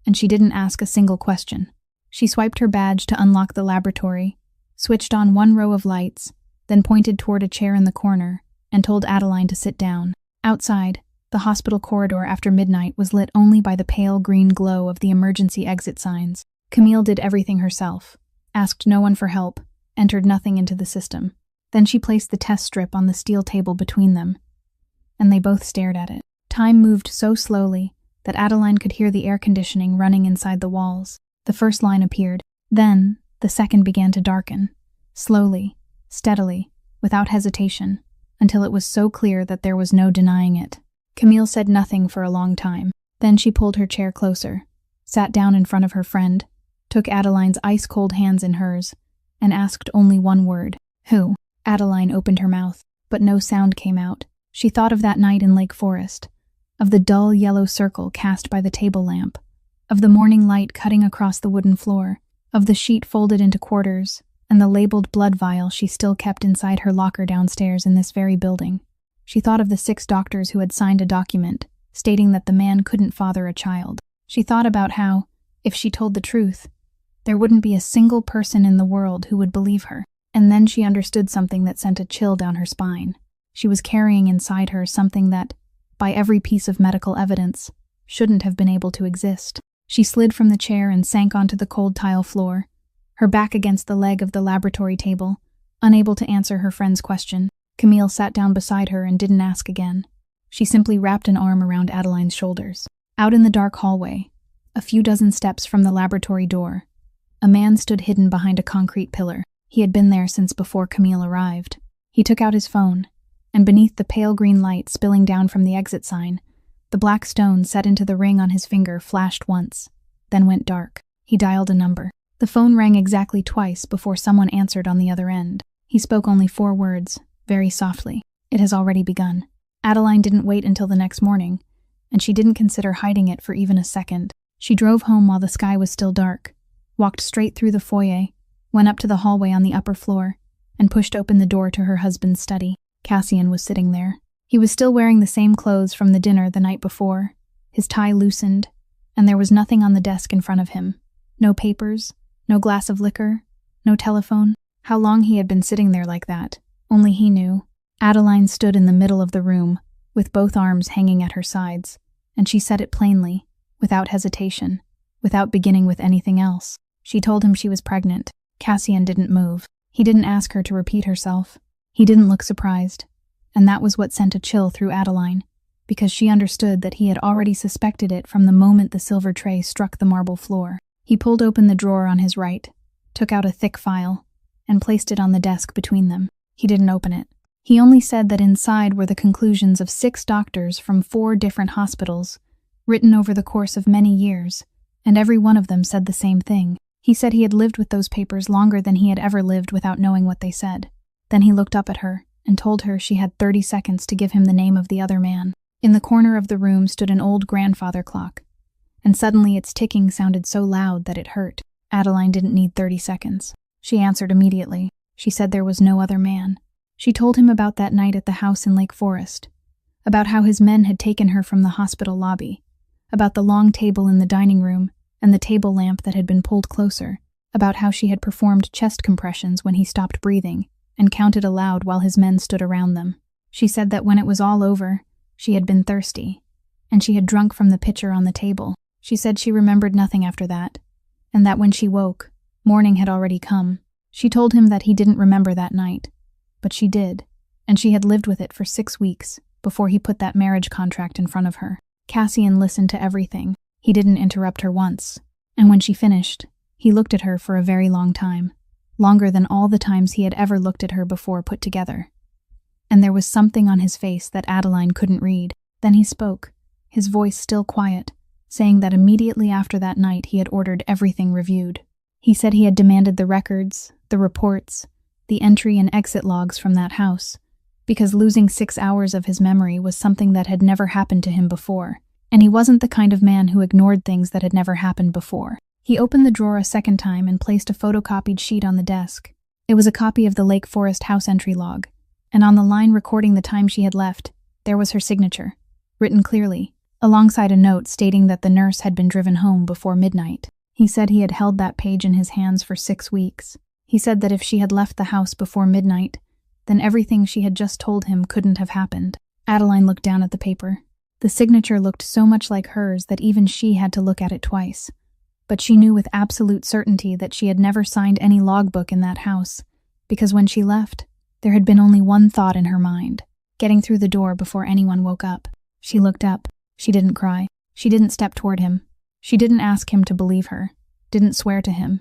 and she didn't ask a single question. She swiped her badge to unlock the laboratory, switched on one row of lights, then pointed toward a chair in the corner and told Adeline to sit down. Outside, the hospital corridor after midnight was lit only by the pale green glow of the emergency exit signs. Camille did everything herself, asked no one for help, entered nothing into the system. Then she placed the test strip on the steel table between them, and they both stared at it. Time moved so slowly that Adeline could hear the air conditioning running inside the walls. The first line appeared. Then, the second began to darken, slowly, steadily, without hesitation, until it was so clear that there was no denying it. Camille said nothing for a long time. Then she pulled her chair closer, sat down in front of her friend, took Adeline's ice-cold hands in hers, and asked only one word. Who? Adeline opened her mouth, but no sound came out. She thought of that night in Lake Forest, of the dull yellow circle cast by the table lamp, of the morning light cutting across the wooden floor, of the sheet folded into quarters, and the labeled blood vial she still kept inside her locker downstairs in this very building. She thought of the 6 doctors who had signed a document stating that the man couldn't father a child. She thought about how, if she told the truth, there wouldn't be a single person in the world who would believe her. And then she understood something that sent a chill down her spine. She was carrying inside her something that, by every piece of medical evidence, shouldn't have been able to exist. She slid from the chair and sank onto the cold tile floor, her back against the leg of the laboratory table, unable to answer her friend's question. Camille sat down beside her and didn't ask again. She simply wrapped an arm around Adeline's shoulders. Out in the dark hallway, a few dozen steps from the laboratory door, a man stood hidden behind a concrete pillar. He had been there since before Camille arrived. He took out his phone, and beneath the pale green light spilling down from the exit sign, the black stone set into the ring on his finger flashed once, then went dark. He dialed a number. The phone rang exactly twice before someone answered on the other end. He spoke only 4 words, very softly. It has already begun. Adeline didn't wait until the next morning, and she didn't consider hiding it for even a second. She drove home while the sky was still dark, walked straight through the foyer, went up to the hallway on the upper floor, and pushed open the door to her husband's study. Cassian was sitting there. He was still wearing the same clothes from the dinner the night before, his tie loosened, and there was nothing on the desk in front of him. No papers, no glass of liquor, no telephone. How long he had been sitting there like that, only he knew. Adeline stood in the middle of the room, with both arms hanging at her sides, and she said it plainly, without hesitation, without beginning with anything else. She told him she was pregnant. Cassian didn't move. He didn't ask her to repeat herself. He didn't look surprised. And that was what sent a chill through Adeline, because she understood that he had already suspected it from the moment the silver tray struck the marble floor. He pulled open the drawer on his right, took out a thick file, and placed it on the desk between them. He didn't open it. He only said that inside were the conclusions of 6 doctors from 4 different hospitals, written over the course of many years, and every one of them said the same thing. He said he had lived with those papers longer than he had ever lived without knowing what they said. Then he looked up at her and told her she had 30 seconds to give him the name of the other man. In the corner of the room stood an old grandfather clock, and suddenly its ticking sounded so loud that it hurt. Adeline didn't need 30 seconds. She answered immediately. She said there was no other man. She told him about that night at the house in Lake Forest, about how his men had taken her from the hospital lobby, about the long table in the dining room and the table lamp that had been pulled closer, about how she had performed chest compressions when he stopped breathing and counted aloud while his men stood around them. She said that when it was all over, she had been thirsty, and she had drunk from the pitcher on the table. She said she remembered nothing after that, and that when she woke, morning had already come. She told him that he didn't remember that night, but she did, and she had lived with it for 6 weeks before he put that marriage contract in front of her. Cassian listened to everything. He didn't interrupt her once, and when she finished, he looked at her for a very long time, longer than all the times he had ever looked at her before put together. And there was something on his face that Adeline couldn't read. Then he spoke, his voice still quiet, saying that immediately after that night he had ordered everything reviewed. He said he had demanded the records, the reports, the entry and exit logs from that house, because losing 6 hours of his memory was something that had never happened to him before, and he wasn't the kind of man who ignored things that had never happened before. He opened the drawer a second time and placed a photocopied sheet on the desk. It was a copy of the Lake Forest house entry log, and on the line recording the time she had left, there was her signature, written clearly, alongside a note stating that the nurse had been driven home before midnight. He said he had held that page in his hands for 6 weeks. He said that if she had left the house before midnight, then everything she had just told him couldn't have happened. Adeline looked down at the paper. The signature looked so much like hers that even she had to look at it twice. But she knew with absolute certainty that she had never signed any logbook in that house, because when she left, there had been only one thought in her mind: getting through the door before anyone woke up. She looked up. She didn't cry. She didn't step toward him. She didn't ask him to believe her, didn't swear to him,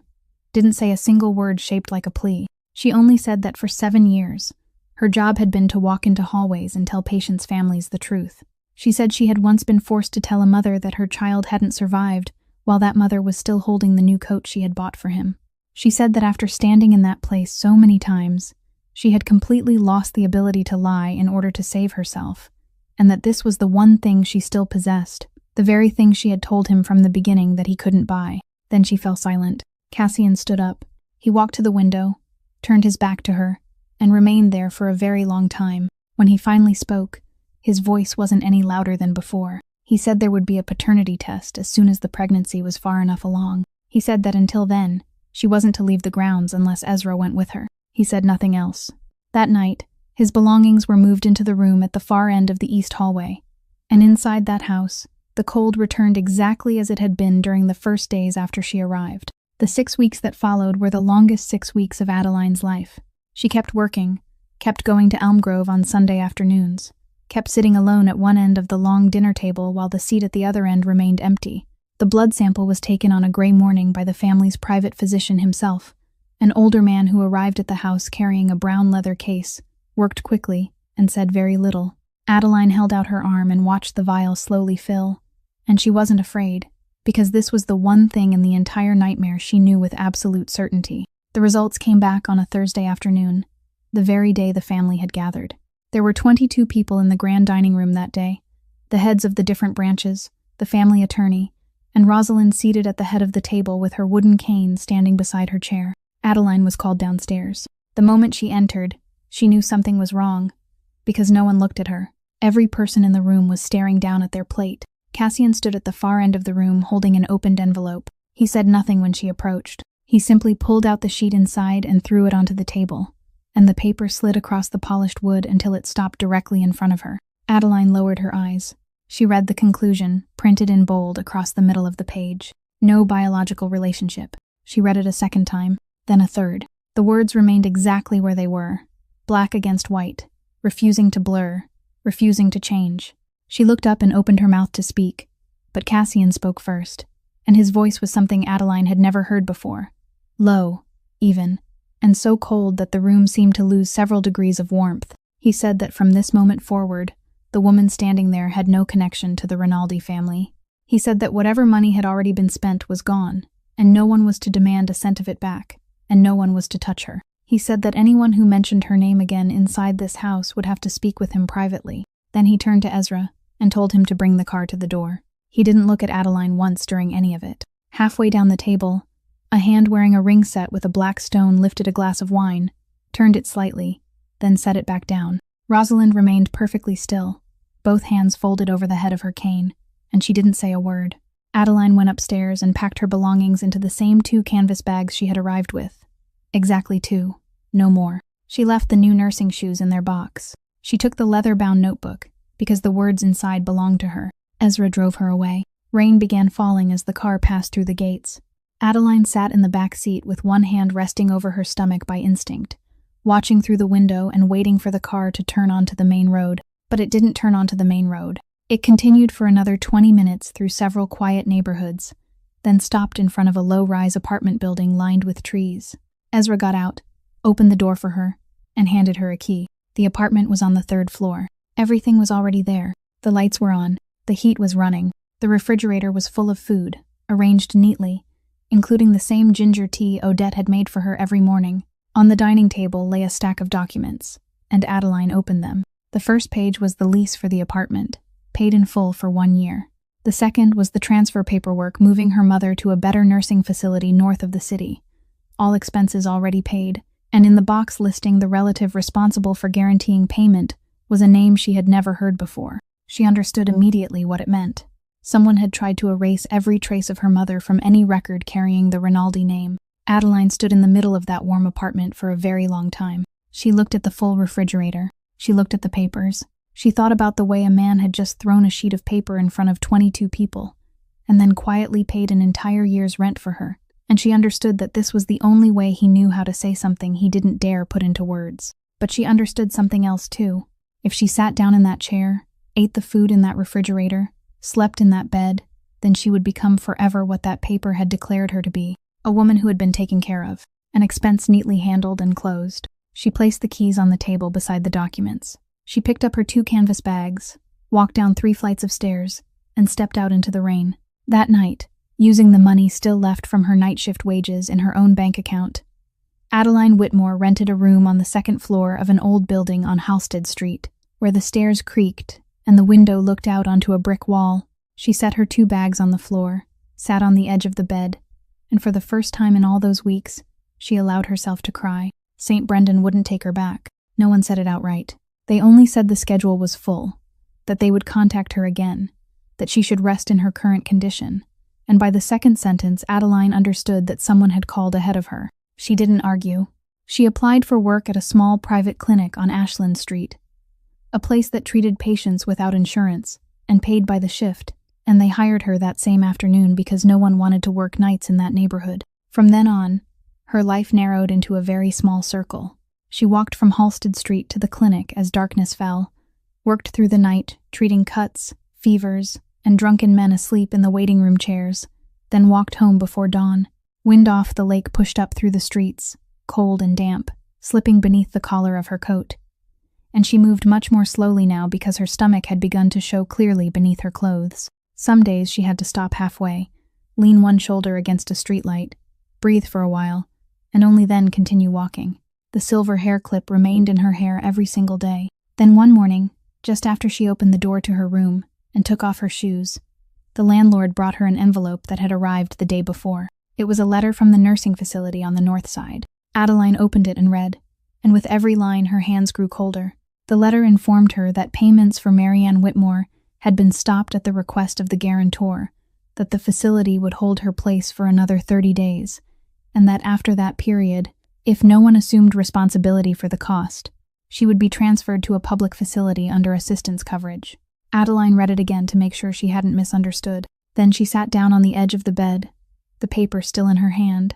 didn't say a single word shaped like a plea. She only said that for 7 years, her job had been to walk into hallways and tell patients' families the truth. She said she had once been forced to tell a mother that her child hadn't survived while that mother was still holding the new coat she had bought for him. She said that after standing in that place so many times, she had completely lost the ability to lie in order to save herself, and that this was the one thing she still possessed, the very thing she had told him from the beginning that he couldn't buy. Then she fell silent. Cassian stood up. He walked to the window, turned his back to her, and remained there for a very long time. When he finally spoke, his voice wasn't any louder than before. He said there would be a paternity test as soon as the pregnancy was far enough along. He said that until then, she wasn't to leave the grounds unless Ezra went with her. He said nothing else. That night, his belongings were moved into the room at the far end of the east hallway, and inside that house, the cold returned exactly as it had been during the first days after she arrived. The 6 weeks that followed were the longest 6 weeks of Adeline's life. She kept working, kept going to Elm Grove on Sunday afternoons, kept sitting alone at one end of the long dinner table while the seat at the other end remained empty. The blood sample was taken on a gray morning by the family's private physician himself, an older man who arrived at the house carrying a brown leather case, worked quickly, and said very little. Adeline held out her arm and watched the vial slowly fill, and she wasn't afraid, because this was the one thing in the entire nightmare she knew with absolute certainty. The results came back on a Thursday afternoon, the very day the family had gathered. There were 22 people in the grand dining room that day, the heads of the different branches, the family attorney, and Rosalind seated at the head of the table with her wooden cane standing beside her chair. Adeline was called downstairs. The moment she entered, she knew something was wrong, because no one looked at her. Every person in the room was staring down at their plate. Cassian stood at the far end of the room holding an opened envelope. He said nothing when she approached. He simply pulled out the sheet inside and threw it onto the table, and the paper slid across the polished wood until it stopped directly in front of her. Adeline lowered her eyes. She read the conclusion, printed in bold across the middle of the page. No biological relationship. She read it a second time, then a third. The words remained exactly where they were, black against white, refusing to blur, refusing to change. She looked up and opened her mouth to speak, but Cassian spoke first, and his voice was something Adeline had never heard before. Low, even, and so cold that the room seemed to lose several degrees of warmth. He said that from this moment forward, the woman standing there had no connection to the Rinaldi family. He said that whatever money had already been spent was gone, and no one was to demand a cent of it back, and no one was to touch her. He said that anyone who mentioned her name again inside this house would have to speak with him privately. Then he turned to Ezra and told him to bring the car to the door. He didn't look at Adeline once during any of it. Halfway down the table, a hand wearing a ring set with a black stone lifted a glass of wine, turned it slightly, then set it back down. Rosalind remained perfectly still, both hands folded over the head of her cane, and she didn't say a word. Adeline went upstairs and packed her belongings into the same 2 canvas bags she had arrived with. Exactly 2, no more. She left the new nursing shoes in their box. She took the leather-bound notebook, because the words inside belonged to her. Ezra drove her away. Rain began falling as the car passed through the gates. Adeline sat in the back seat with one hand resting over her stomach by instinct, watching through the window and waiting for the car to turn onto the main road. But it didn't turn onto the main road. It continued for another 20 minutes through several quiet neighborhoods, then stopped in front of a low-rise apartment building lined with trees. Ezra got out, opened the door for her, and handed her a key. The apartment was on the 3rd floor. Everything was already there. The lights were on. The heat was running. The refrigerator was full of food, arranged neatly, including the same ginger tea Odette had made for her every morning. On the dining table lay a stack of documents, and Adeline opened them. The first page was the lease for the apartment, paid in full for 1 year. The second was the transfer paperwork moving her mother to a better nursing facility north of the city. All expenses already paid, and in the box listing the relative responsible for guaranteeing payment was a name she had never heard before. She understood immediately what it meant. Someone had tried to erase every trace of her mother from any record carrying the Rinaldi name. Adeline stood in the middle of that warm apartment for a very long time. She looked at the full refrigerator. She looked at the papers. She thought about the way a man had just thrown a sheet of paper in front of 22 people, and then quietly paid an entire year's rent for her. And she understood that this was the only way he knew how to say something he didn't dare put into words. But she understood something else too. If she sat down in that chair, ate the food in that refrigerator, slept in that bed, then she would become forever what that paper had declared her to be, a woman who had been taken care of, an expense neatly handled and closed. She placed the keys on the table beside the documents. She picked up her 2 canvas bags, walked down 3 flights of stairs, and stepped out into the rain. That night, using the money still left from her night shift wages in her own bank account, Adeline Whitmore rented a room on the 2nd floor of an old building on Halsted Street, where the stairs creaked and the window looked out onto a brick wall. She set her 2 bags on the floor, sat on the edge of the bed, and for the first time in all those weeks, she allowed herself to cry. St. Brendan wouldn't take her back. No one said it outright. They only said the schedule was full, that they would contact her again, that she should rest in her current condition. And by the 2nd sentence, Adeline understood that someone had called ahead of her. She didn't argue. She applied for work at a small private clinic on Ashland Street, a place that treated patients without insurance and paid by the shift, and they hired her that same afternoon because no one wanted to work nights in that neighborhood. From then on, her life narrowed into a very small circle. She walked from Halsted Street to the clinic as darkness fell, worked through the night, treating cuts, fevers, and drunken men asleep in the waiting room chairs, then walked home before dawn. Wind off the lake pushed up through the streets, cold and damp, slipping beneath the collar of her coat. And she moved much more slowly now because her stomach had begun to show clearly beneath her clothes. Some days she had to stop halfway, lean one shoulder against a streetlight, breathe for a while, and only then continue walking. The silver hair clip remained in her hair every single day. Then one morning, just after she opened the door to her room and took off her shoes, the landlord brought her an envelope that had arrived the day before. It was a letter from the nursing facility on the north side. Adeline opened it and read, and with every line her hands grew colder. The letter informed her that payments for Marianne Whitmore had been stopped at the request of the guarantor, that the facility would hold her place for another 30 days, and that after that period, if no one assumed responsibility for the cost, she would be transferred to a public facility under assistance coverage. Adeline read it again to make sure she hadn't misunderstood. Then she sat down on the edge of the bed, the paper still in her hand,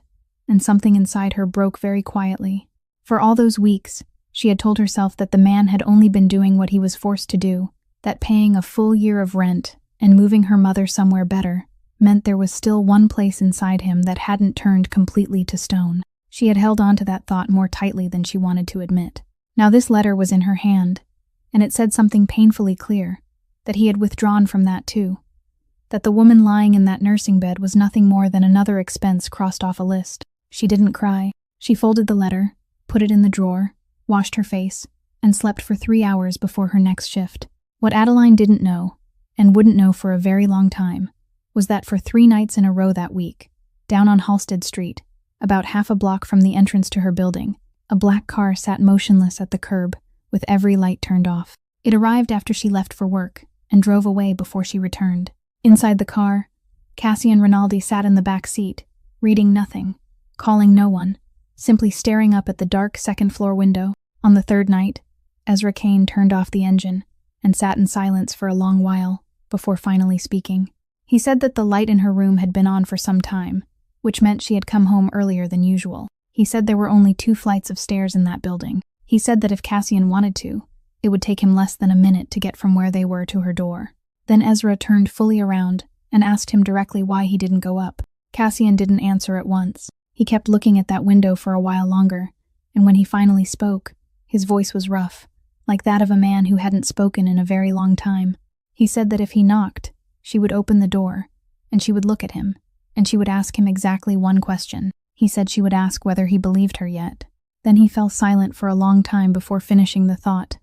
and something inside her broke very quietly. For all those weeks, she had told herself that the man had only been doing what he was forced to do, that paying a full year of rent and moving her mother somewhere better meant there was still one place inside him that hadn't turned completely to stone. She had held on to that thought more tightly than she wanted to admit. Now this letter was in her hand, and it said something painfully clear, that he had withdrawn from that too, that the woman lying in that nursing bed was nothing more than another expense crossed off a list. She didn't cry. She folded the letter, put it in the drawer, washed her face, and slept for 3 hours before her next shift. What Adeline didn't know, and wouldn't know for a very long time, was that for 3 nights in a row that week, down on Halsted Street, about half a block from the entrance to her building, a black car sat motionless at the curb, with every light turned off. It arrived after she left for work, and drove away before she returned. Inside the car, Cassian Rinaldi sat in the back seat, reading nothing, calling no one, simply staring up at the dark second-floor window. On the 3rd night, Ezra Kane turned off the engine and sat in silence for a long while before finally speaking. He said that the light in her room had been on for some time, which meant she had come home earlier than usual. He said there were only 2 flights of stairs in that building. He said that if Cassian wanted to, it would take him less than a minute to get from where they were to her door. Then Ezra turned fully around and asked him directly why he didn't go up. Cassian didn't answer at once. He kept looking at that window for a while longer, and when he finally spoke, his voice was rough, like that of a man who hadn't spoken in a very long time. He said that if he knocked, she would open the door, and she would look at him, and she would ask him exactly one question. He said she would ask whether he believed her yet. Then he fell silent for a long time before finishing the thought,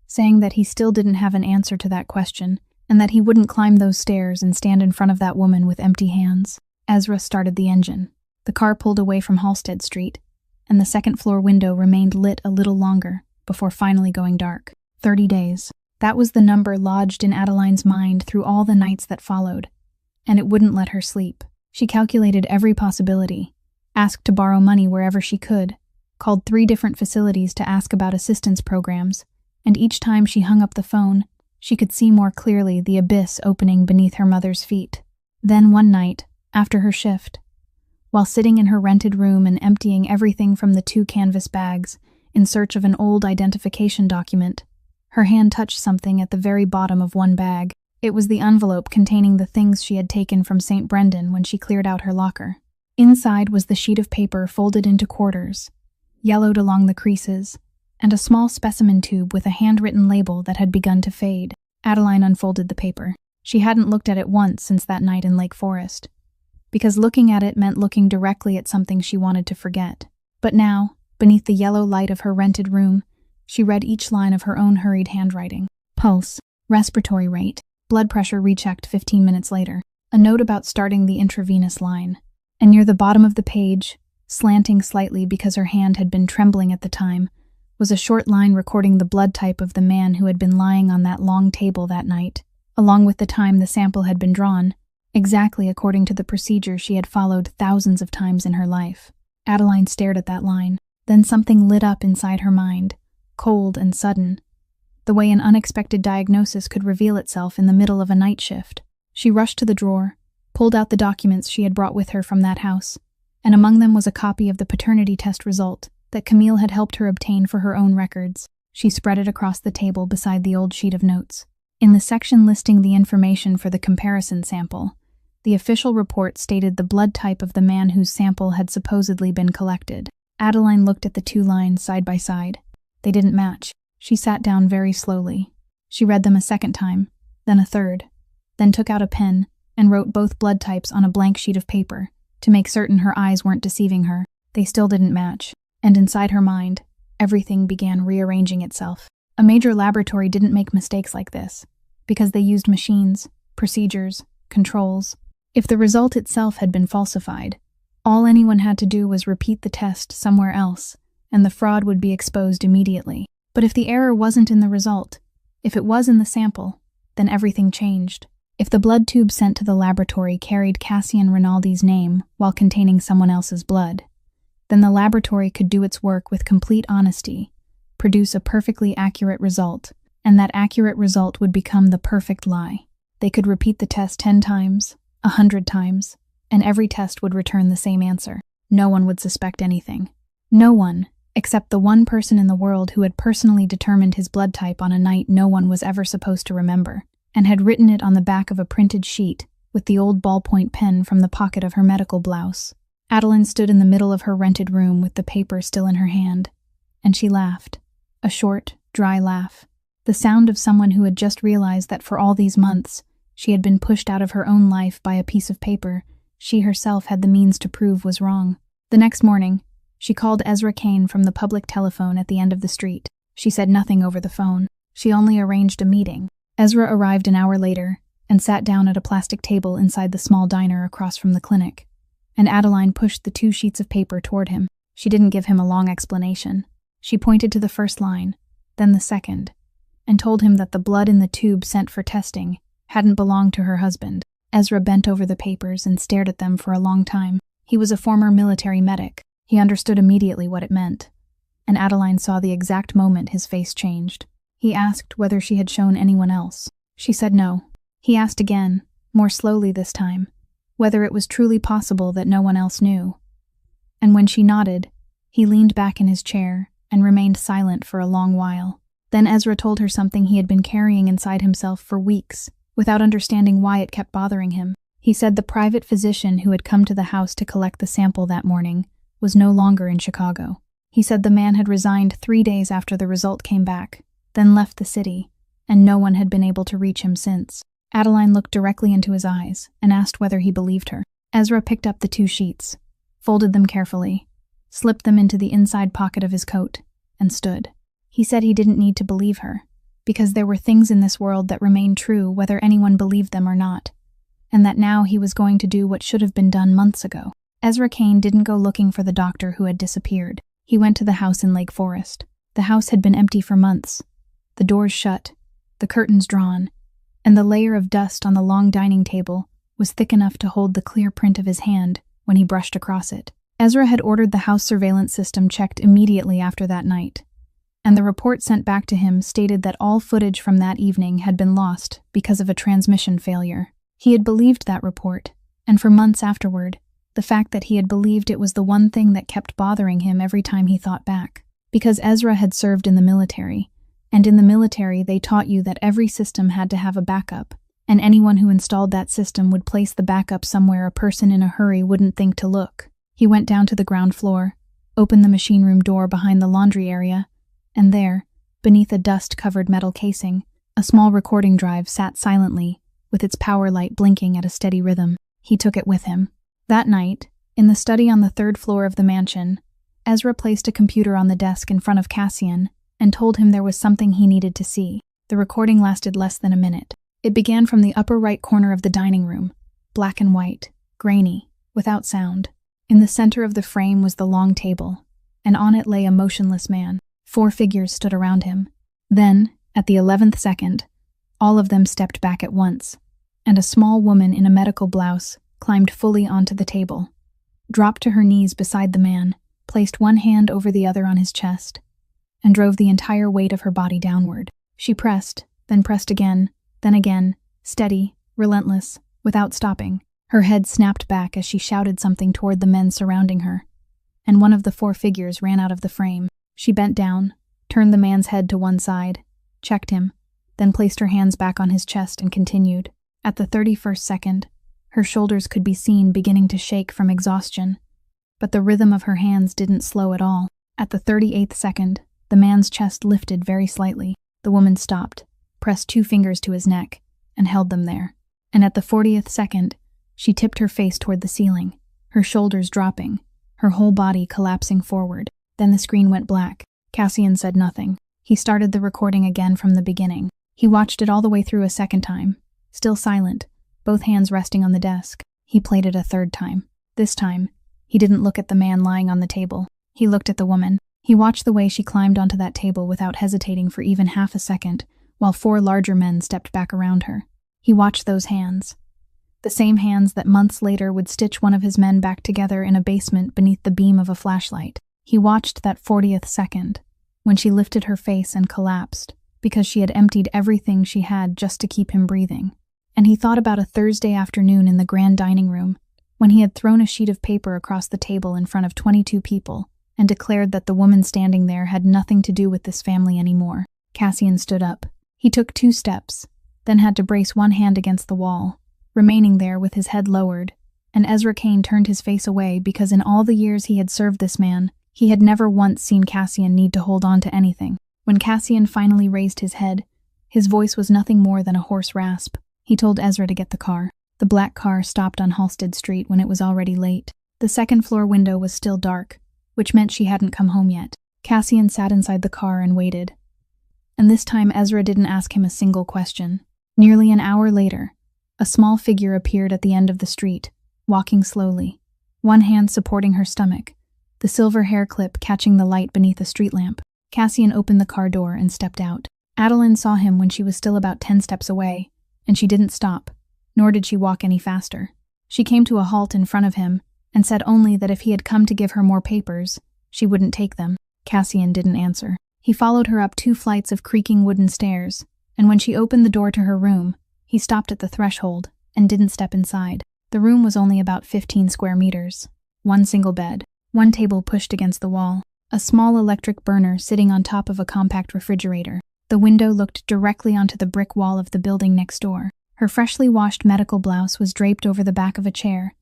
saying that he still didn't have an answer to that question, and that he wouldn't climb those stairs and stand in front of that woman with empty hands. Ezra started the engine. The car pulled away from Halsted Street, and the second-floor window remained lit a little longer before finally going dark. 30 days. That was the number lodged in Adeline's mind through all the nights that followed, and it wouldn't let her sleep. She calculated every possibility, asked to borrow money wherever she could, called 3 different facilities to ask about assistance programs, and each time she hung up the phone, she could see more clearly the abyss opening beneath her mother's feet. Then one night, after her shift, while sitting in her rented room and emptying everything from the 2 canvas bags in search of an old identification document, her hand touched something at the very bottom of one bag. It was the envelope containing the things she had taken from St. Brendan when she cleared out her locker. Inside was the sheet of paper folded into quarters, yellowed along the creases, and a small specimen tube with a handwritten label that had begun to fade. Adeline unfolded the paper. She hadn't looked at it once since that night in Lake Forest, because looking at it meant looking directly at something she wanted to forget. But now, beneath the yellow light of her rented room, she read each line of her own hurried handwriting. Pulse, respiratory rate, blood pressure rechecked 15 minutes later, a note about starting the intravenous line. And near the bottom of the page, slanting slightly because her hand had been trembling at the time, was a short line recording the blood type of the man who had been lying on that long table that night, along with the time the sample had been drawn, exactly according to the procedure she had followed thousands of times in her life. Adeline stared at that line. Then something lit up inside her mind, cold and sudden, the way an unexpected diagnosis could reveal itself in the middle of a night shift. She rushed to the drawer, pulled out the documents she had brought with her from that house, and among them was a copy of the paternity test result that Camille had helped her obtain for her own records. She spread it across the table beside the old sheet of notes. In the section listing the information for the comparison sample, the official report stated the blood type of the man whose sample had supposedly been collected. Adeline looked at the 2 lines side by side. They didn't match. She sat down very slowly. She read them a second time, then a third, then took out a pen and wrote both blood types on a blank sheet of paper to make certain her eyes weren't deceiving her. They still didn't match, and inside her mind, everything began rearranging itself. A major laboratory didn't make mistakes like this, because they used machines, procedures, controls. If the result itself had been falsified, all anyone had to do was repeat the test somewhere else, and the fraud would be exposed immediately. But if the error wasn't in the result, if it was in the sample, then everything changed. If the blood tube sent to the laboratory carried Cassian Rinaldi's name while containing someone else's blood, then the laboratory could do its work with complete honesty, produce a perfectly accurate result, and that accurate result would become the perfect lie. They could repeat the test 10 times, 100 times, and every test would return the same answer. no one would suspect anything. No one, except the one person in the world who had personally determined his blood type on a night no one was ever supposed to remember, and had written it on the back of a printed sheet with the old ballpoint pen from the pocket of her medical blouse. Adeline stood in the middle of her rented room with the paper still in her hand, and she laughed. A short, dry laugh. The sound of someone who had just realized that for all these months she had been pushed out of her own life by a piece of paper she herself had the means to prove was wrong. The next morning, she called Ezra Kane from the public telephone at the end of the street. She said nothing over the phone. She only arranged a meeting. Ezra arrived an hour later and sat down at a plastic table inside the small diner across from the clinic, and Adeline pushed the 2 sheets of paper toward him. She didn't give him a long explanation. She pointed to the first line, then the second, and told him that the blood in the tube sent for testing hadn't belonged to her husband. Ezra bent over the papers and stared at them for a long time. He was a former military medic. He understood immediately what it meant, and Adeline saw the exact moment his face changed. He asked whether she had shown anyone else. She said no. He asked again, more slowly this time, whether it was truly possible that no one else knew. And when she nodded, he leaned back in his chair and remained silent for a long while. Then Ezra told her something he had been carrying inside himself for weeks, without understanding why it kept bothering him. He said the private physician who had come to the house to collect the sample that morning was no longer in Chicago. He said the man had resigned 3 days after the result came back, then left the city, and no one had been able to reach him since. Adeline looked directly into his eyes and asked whether he believed her. Ezra picked up the 2 sheets, folded them carefully, slipped them into the inside pocket of his coat, and stood. He said he didn't need to believe her, because there were things in this world that remained true whether anyone believed them or not, and that now he was going to do what should have been done months ago. Ezra Kane didn't go looking for the doctor who had disappeared. He went to the house in Lake Forest. The house had been empty for months, the doors shut, the curtains drawn, and the layer of dust on the long dining table was thick enough to hold the clear print of his hand when he brushed across it. Ezra had ordered the house surveillance system checked immediately after that night, and the report sent back to him stated that all footage from that evening had been lost because of a transmission failure. He had believed that report, and for months afterward, the fact that he had believed it was the one thing that kept bothering him every time he thought back. Because Ezra had served in the military, and in the military they taught you that every system had to have a backup, and anyone who installed that system would place the backup somewhere a person in a hurry wouldn't think to look. He went down to the ground floor, opened the machine room door behind the laundry area, and there, beneath a dust-covered metal casing, a small recording drive sat silently, with its power light blinking at a steady rhythm. He took it with him. That night, in the study on the 3rd floor of the mansion, Ezra placed a computer on the desk in front of Cassian and told him there was something he needed to see. The recording lasted less than a minute. It began from the upper right corner of the dining room, black and white, grainy, without sound. In the center of the frame was the long table, and on it lay a motionless man. 4 figures stood around him. Then, at the 11th second, all of them stepped back at once, and a small woman in a medical blouse climbed fully onto the table, dropped to her knees beside the man, placed one hand over the other on his chest, and drove the entire weight of her body downward. She pressed, then pressed again, steady, relentless, without stopping. Her head snapped back as she shouted something toward the men surrounding her, and one of the 4 figures ran out of the frame. She bent down, turned the man's head to one side, checked him, then placed her hands back on his chest and continued. At the 31st second, her shoulders could be seen beginning to shake from exhaustion, but the rhythm of her hands didn't slow at all. At the 38th second, the man's chest lifted very slightly. The woman stopped, pressed 2 fingers to his neck, and held them there. And at the 40th second, she tipped her face toward the ceiling, her shoulders dropping, her whole body collapsing forward. Then the screen went black. Cassian said nothing. He started the recording again from the beginning. He watched it all the way through a second time, still silent, both hands resting on the desk. He played it a 3rd time. This time, he didn't look at the man lying on the table. He looked at the woman. He watched the way she climbed onto that table without hesitating for even half a second, while 4 larger men stepped back around her. He watched those hands. The same hands that months later would stitch one of his men back together in a basement beneath the beam of a flashlight. He watched that 40th second, when she lifted her face and collapsed, because she had emptied everything she had just to keep him breathing. And he thought about a Thursday afternoon in the grand dining room, when he had thrown a sheet of paper across the table in front of 22 people and declared that the woman standing there had nothing to do with this family anymore. Cassian stood up. He took 2 steps, then had to brace one hand against the wall, remaining there with his head lowered, and Ezra Kane turned his face away because in all the years he had served this man, he had never once seen Cassian need to hold on to anything. When Cassian finally raised his head, his voice was nothing more than a hoarse rasp. He told Ezra to get the car. The black car stopped on Halsted Street when it was already late. The second-floor window was still dark, which meant she hadn't come home yet. Cassian sat inside the car and waited. And this time Ezra didn't ask him a single question. Nearly an hour later, a small figure appeared at the end of the street, walking slowly, one hand supporting her stomach, the silver hair clip catching the light beneath a street lamp. Cassian opened the car door and stepped out. Adeline saw him when she was still about 10 steps away, and she didn't stop, nor did she walk any faster. She came to a halt in front of him and said only that if he had come to give her more papers, she wouldn't take them. Cassian didn't answer. He followed her up 2 flights of creaking wooden stairs, and when she opened the door to her room, he stopped at the threshold and didn't step inside. The room was only about 15 square meters. 1 single bed, 1 table pushed against the wall, a small electric burner sitting on top of a compact refrigerator. The window looked directly onto the brick wall of the building next door. Her freshly washed medical blouse was draped over the back of a chair,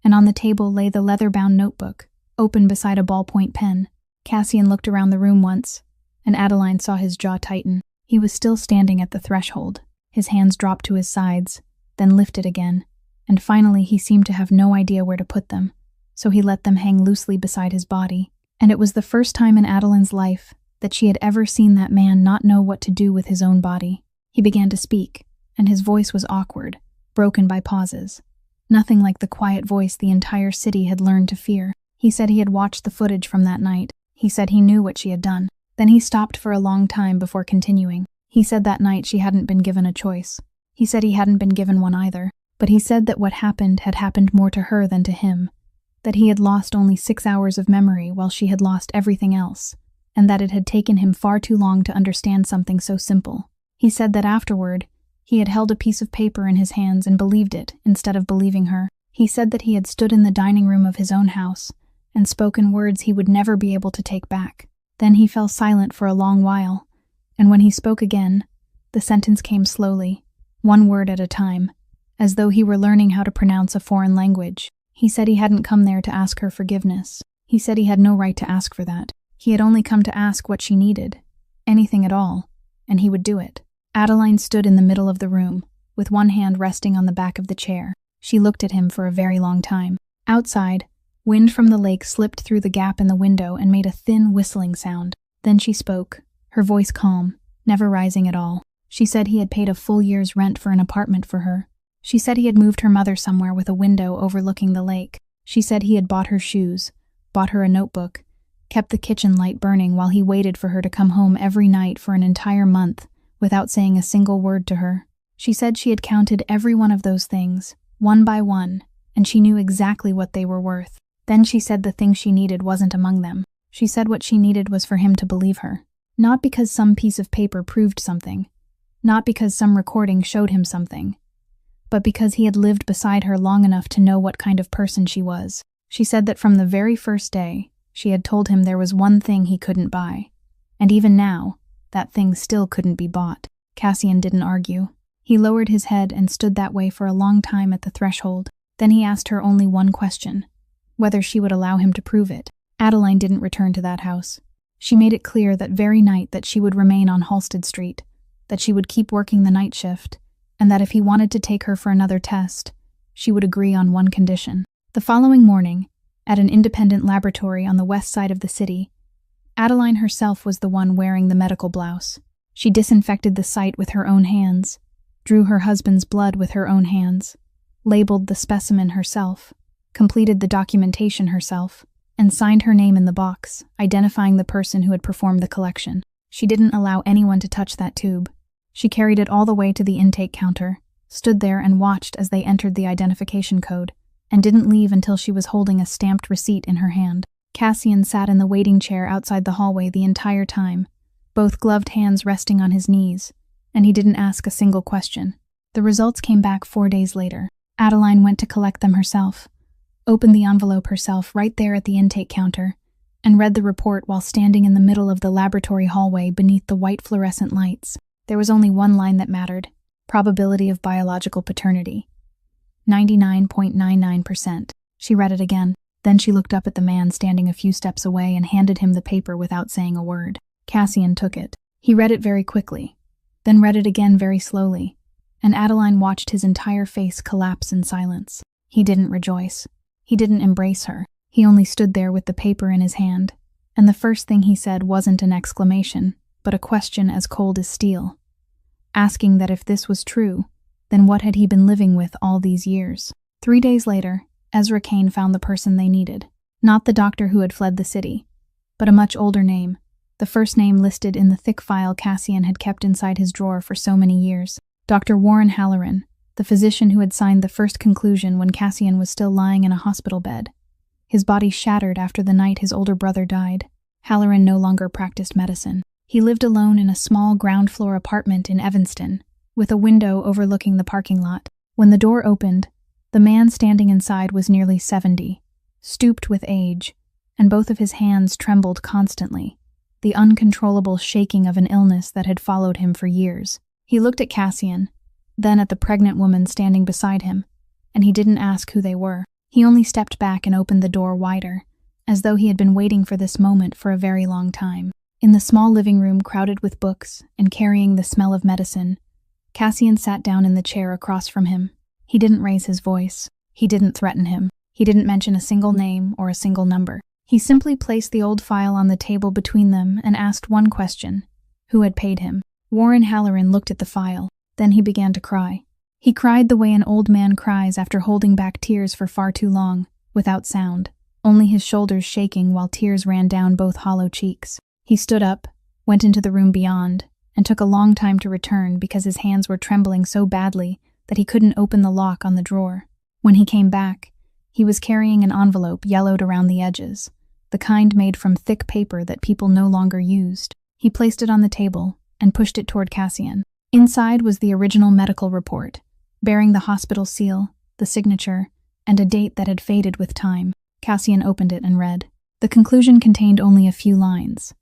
and on the table lay the leather-bound notebook, open beside a ballpoint pen. Cassian looked around the room once, and Adeline saw his jaw tighten. He was still standing at the threshold. His hands dropped to his sides, then lifted again, and finally he seemed to have no idea where to put them, so he let them hang loosely beside his body. And it was the first time in Adeline's life that she had ever seen that man not know what to do with his own body. He began to speak, and his voice was awkward, broken by pauses. Nothing like the quiet voice the entire city had learned to fear. He said he had watched the footage from that night. He said he knew what she had done. Then he stopped for a long time before continuing. He said that night she hadn't been given a choice. He said he hadn't been given one either, but he said that what happened had happened more to her than to him, that he had lost only 6 hours of memory while she had lost everything else, and that it had taken him far too long to understand something so simple. He said that afterward, he had held a piece of paper in his hands and believed it instead of believing her. He said that he had stood in the dining room of his own house and spoken words he would never be able to take back. Then he fell silent for a long while, and when he spoke again, the sentence came slowly, 1 word at a time, as though he were learning how to pronounce a foreign language. He said he hadn't come there to ask her forgiveness. He said he had no right to ask for that. He had only come to ask what she needed, anything at all, and he would do it. Adeline stood in the middle of the room, with one hand resting on the back of the chair. She looked at him for a very long time. Outside, wind from the lake slipped through the gap in the window and made a thin whistling sound. Then she spoke, her voice calm, never rising at all. She said he had paid a full year's rent for an apartment for her. She said he had moved her mother somewhere with a window overlooking the lake. She said he had bought her shoes, bought her a notebook, kept the kitchen light burning while he waited for her to come home every night for an entire month without saying a single word to her. She said she had counted every one of those things, one by one, and she knew exactly what they were worth. Then she said the thing she needed wasn't among them. She said what she needed was for him to believe her. Not because some piece of paper proved something, not because some recording showed him something, but because he had lived beside her long enough to know what kind of person she was. She said that from the very first day, she had told him there was one thing he couldn't buy, and even now, that thing still couldn't be bought. Cassian didn't argue. He lowered his head and stood that way for a long time at the threshold. Then he asked her only one question, whether she would allow him to prove it. Adeline didn't return to that house. She made it clear that very night that she would remain on Halsted Street, that she would keep working the night shift, and that if he wanted to take her for another test, she would agree on one condition. The following morning, at an independent laboratory on the west side of the city, Adeline herself was the one wearing the medical blouse. She disinfected the site with her own hands, drew her husband's blood with her own hands, labeled the specimen herself, completed the documentation herself, and signed her name in the box, identifying the person who had performed the collection. She didn't allow anyone to touch that tube. She carried it all the way to the intake counter, stood there and watched as they entered the identification code, and didn't leave until she was holding a stamped receipt in her hand. Cassian sat in the waiting chair outside the hallway the entire time, both gloved hands resting on his knees, and he didn't ask a single question. The results came back 4 days later. Adeline went to collect them herself, opened the envelope herself right there at the intake counter, and read the report while standing in the middle of the laboratory hallway beneath the white fluorescent lights. There was only one line that mattered: probability of biological paternity. 99.99%. She read it again. Then she looked up at the man standing a few steps away and handed him the paper without saying a word. Cassian took it. He read it very quickly, then read it again very slowly, and Adeline watched his entire face collapse in silence. He didn't rejoice. He didn't embrace her. He only stood there with the paper in his hand, and the first thing he said wasn't an exclamation, but a question as cold as steel, asking that if this was true, then what had he been living with all these years? 3 days later, Ezra Kane found the person they needed. Not the doctor who had fled the city, but a much older name, the first name listed in the thick file Cassian had kept inside his drawer for so many years. Dr. Warren Halloran, the physician who had signed the first conclusion when Cassian was still lying in a hospital bed. His body shattered after the night his older brother died. Halloran no longer practiced medicine. He lived alone in a small ground-floor apartment in Evanston, with a window overlooking the parking lot. When the door opened, the man standing inside was nearly 70, stooped with age, and both of his hands trembled constantly, the uncontrollable shaking of an illness that had followed him for years. He looked at Cassian, then at the pregnant woman standing beside him, and he didn't ask who they were. He only stepped back and opened the door wider, as though he had been waiting for this moment for a very long time. In the small living room crowded with books and carrying the smell of medicine, Cassian sat down in the chair across from him. He didn't raise his voice. He didn't threaten him. He didn't mention a single name or a single number. He simply placed the old file on the table between them and asked one question: who had paid him? Warren Halloran looked at the file. Then he began to cry. He cried the way an old man cries after holding back tears for far too long, without sound, only his shoulders shaking while tears ran down both hollow cheeks. He stood up, went into the room beyond, and took a long time to return because his hands were trembling so badly that he couldn't open the lock on the drawer. When he came back, he was carrying an envelope yellowed around the edges, the kind made from thick paper that people no longer used. He placed it on the table and pushed it toward Cassian. Inside was the original medical report, bearing the hospital seal, the signature, and a date that had faded with time. Cassian opened it and read. The conclusion contained only a few lines,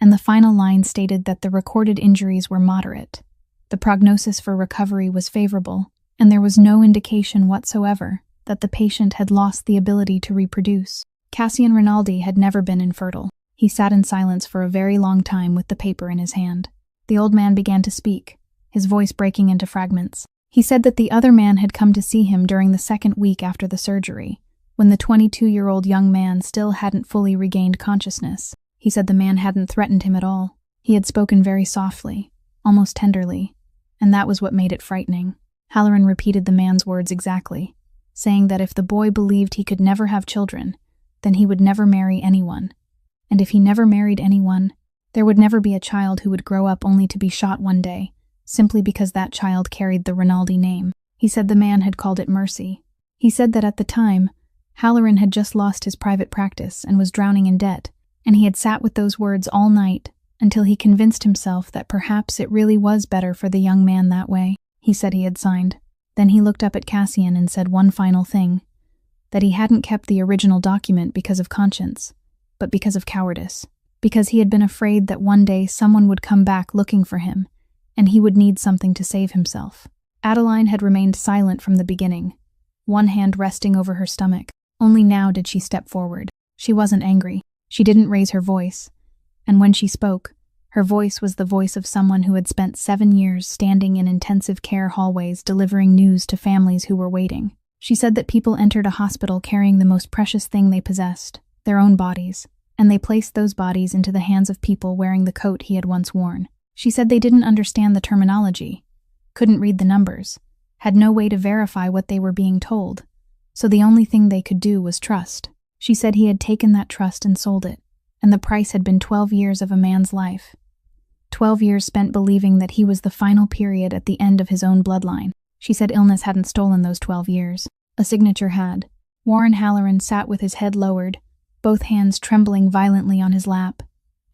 and the final line stated that the recorded injuries were moderate. The prognosis for recovery was favorable, and there was no indication whatsoever that the patient had lost the ability to reproduce. Cassian Rinaldi had never been infertile. He sat in silence for a very long time with the paper in his hand. The old man began to speak, his voice breaking into fragments. He said that the other man had come to see him during the second week after the surgery, when the 22-year-old young man still hadn't fully regained consciousness. He said the man hadn't threatened him at all. He had spoken very softly, almost tenderly, and that was what made it frightening. Halloran repeated the man's words exactly, saying that if the boy believed he could never have children, then he would never marry anyone. And if he never married anyone, there would never be a child who would grow up only to be shot one day, simply because that child carried the Rinaldi name. He said the man had called it mercy. He said that at the time, Halloran had just lost his private practice and was drowning in debt, and he had sat with those words all night until he convinced himself that perhaps it really was better for the young man that way. He said he had signed. Then he looked up at Cassian and said one final thing, that he hadn't kept the original document because of conscience, but because of cowardice, because he had been afraid that one day someone would come back looking for him, and he would need something to save himself. Adeline had remained silent from the beginning, one hand resting over her stomach. Only now did she step forward. She wasn't angry. She didn't raise her voice, and when she spoke, her voice was the voice of someone who had spent 7 years standing in intensive care hallways delivering news to families who were waiting. She said that people entered a hospital carrying the most precious thing they possessed, their own bodies, and they placed those bodies into the hands of people wearing the coat he had once worn. She said they didn't understand the terminology, couldn't read the numbers, had no way to verify what they were being told, so the only thing they could do was trust. She said he had taken that trust and sold it, and the price had been 12 years of a man's life. 12 years spent believing that he was the final period at the end of his own bloodline. She said illness hadn't stolen those 12 years. A signature had. Warren Halloran sat with his head lowered, both hands trembling violently on his lap,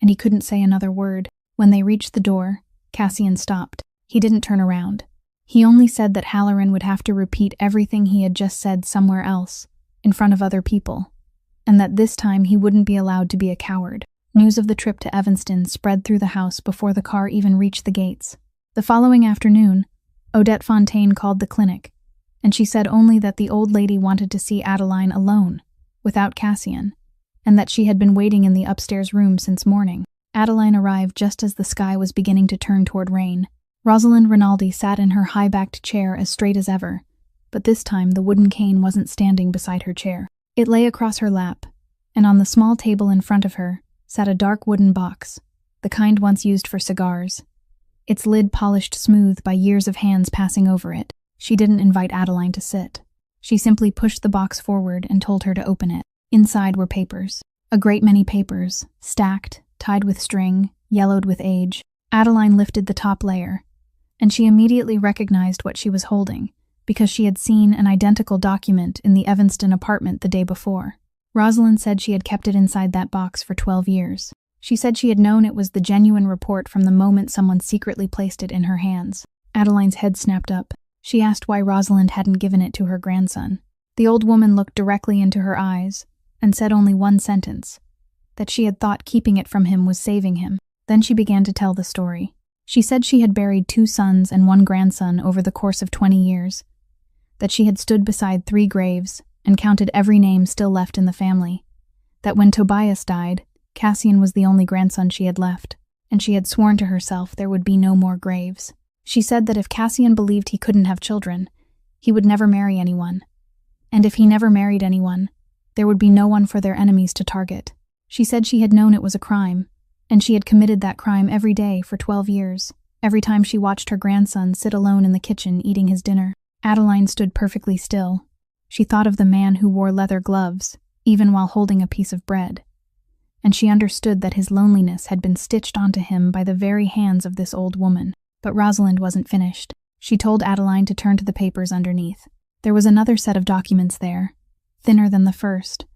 and he couldn't say another word. When they reached the door, Cassian stopped. He didn't turn around. He only said that Halloran would have to repeat everything he had just said somewhere else, in front of other people, and that this time he wouldn't be allowed to be a coward. News of the trip to Evanston spread through the house before the car even reached the gates. The following afternoon, Odette Fontaine called the clinic, and she said only that the old lady wanted to see Adeline alone, without Cassian, and that she had been waiting in the upstairs room since morning. Adeline arrived just as the sky was beginning to turn toward rain. Rosalind Rinaldi sat in her high-backed chair as straight as ever, but this time the wooden cane wasn't standing beside her chair. It lay across her lap, and on the small table in front of her sat a dark wooden box, the kind once used for cigars, its lid polished smooth by years of hands passing over it. She didn't invite Adeline to sit. She simply pushed the box forward and told her to open it. Inside were papers. A great many papers, stacked, tied with string, yellowed with age. Adeline lifted the top layer, and she immediately recognized what she was holding, because she had seen an identical document in the Evanston apartment the day before. Rosalind said she had kept it inside that box for 12 years. She said she had known it was the genuine report from the moment someone secretly placed it in her hands. Adeline's head snapped up. She asked why Rosalind hadn't given it to her grandson. The old woman looked directly into her eyes and said only one sentence, that she had thought keeping it from him was saving him. Then she began to tell the story. She said she had buried 2 sons and 1 grandson over the course of 20 years, that she had stood beside 3 graves and counted every name still left in the family, that when Tobias died, Cassian was the only grandson she had left, and she had sworn to herself there would be no more graves. She said that if Cassian believed he couldn't have children, he would never marry anyone, and if he never married anyone, there would be no one for their enemies to target. She said she had known it was a crime, and she had committed that crime every day for 12 years, every time she watched her grandson sit alone in the kitchen eating his dinner. Adeline stood perfectly still. She thought of the man who wore leather gloves, even while holding a piece of bread, and she understood that his loneliness had been stitched onto him by the very hands of this old woman. But Rosalind wasn't finished. She told Adeline to turn to the papers underneath. There was another set of documents there, thinner than the first,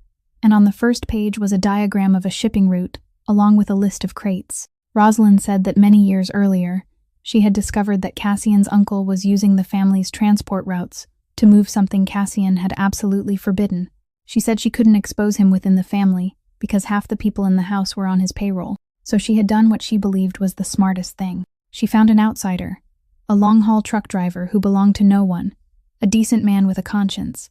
and on the first page was a diagram of a shipping route, along with a list of crates. Rosalind said that many years earlier, she had discovered that Cassian's uncle was using the family's transport routes to move something Cassian had absolutely forbidden. She said she couldn't expose him within the family, because half the people in the house were on his payroll, so she had done what she believed was the smartest thing. She found an outsider, a long-haul truck driver who belonged to no one, a decent man with a conscience,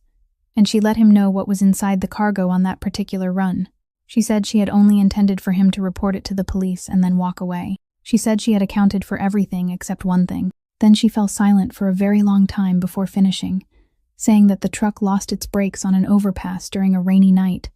and she let him know what was inside the cargo on that particular run. She said she had only intended for him to report it to the police and then walk away. She said she had accounted for everything except one thing. Then she fell silent for a very long time before finishing, saying that the truck lost its brakes on an overpass during a rainy night,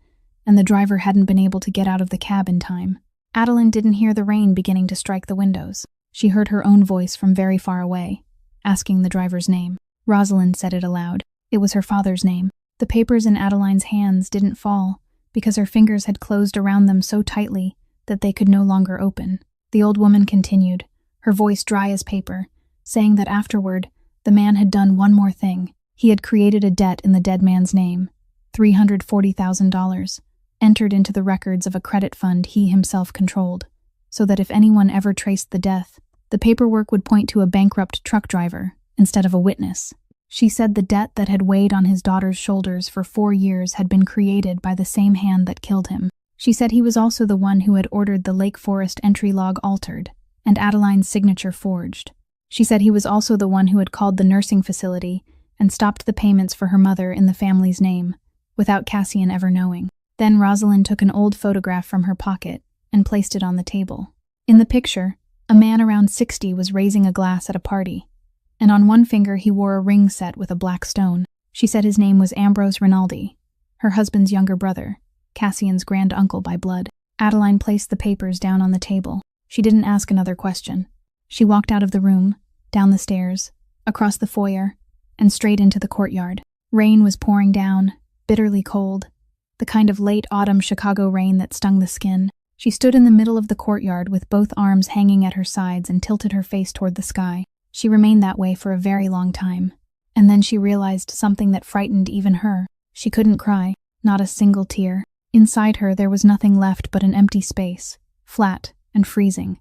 and the driver hadn't been able to get out of the cab in time. Adeline didn't hear the rain beginning to strike the windows. She heard her own voice from very far away, asking the driver's name. Rosalind said it aloud. It was her father's name. The papers in Adeline's hands didn't fall, because her fingers had closed around them so tightly that they could no longer open. The old woman continued, her voice dry as paper, saying that afterward, the man had done one more thing. He had created a debt in the dead man's name, $340,000, entered into the records of a credit fund he himself controlled, so that if anyone ever traced the death, the paperwork would point to a bankrupt truck driver instead of a witness. She said the debt that had weighed on his daughter's shoulders for 4 years had been created by the same hand that killed him. She said he was also the one who had ordered the Lake Forest entry log altered and Adeline's signature forged. She said he was also the one who had called the nursing facility and stopped the payments for her mother in the family's name, without Cassian ever knowing. Then Rosalind took an old photograph from her pocket and placed it on the table. In the picture, a man around 60 was raising a glass at a party, and on one finger he wore a ring set with a black stone. She said his name was Ambrose Rinaldi, her husband's younger brother, Cassian's grand-uncle by blood. Adeline placed the papers down on the table. She didn't ask another question. She walked out of the room, down the stairs, across the foyer, and straight into the courtyard. Rain was pouring down, bitterly cold, the kind of late autumn Chicago rain that stung the skin. She stood in the middle of the courtyard with both arms hanging at her sides and tilted her face toward the sky. She remained that way for a very long time, and then she realized something that frightened even her. She couldn't cry, not a single tear. Inside her there was nothing left but an empty space, flat and freezing.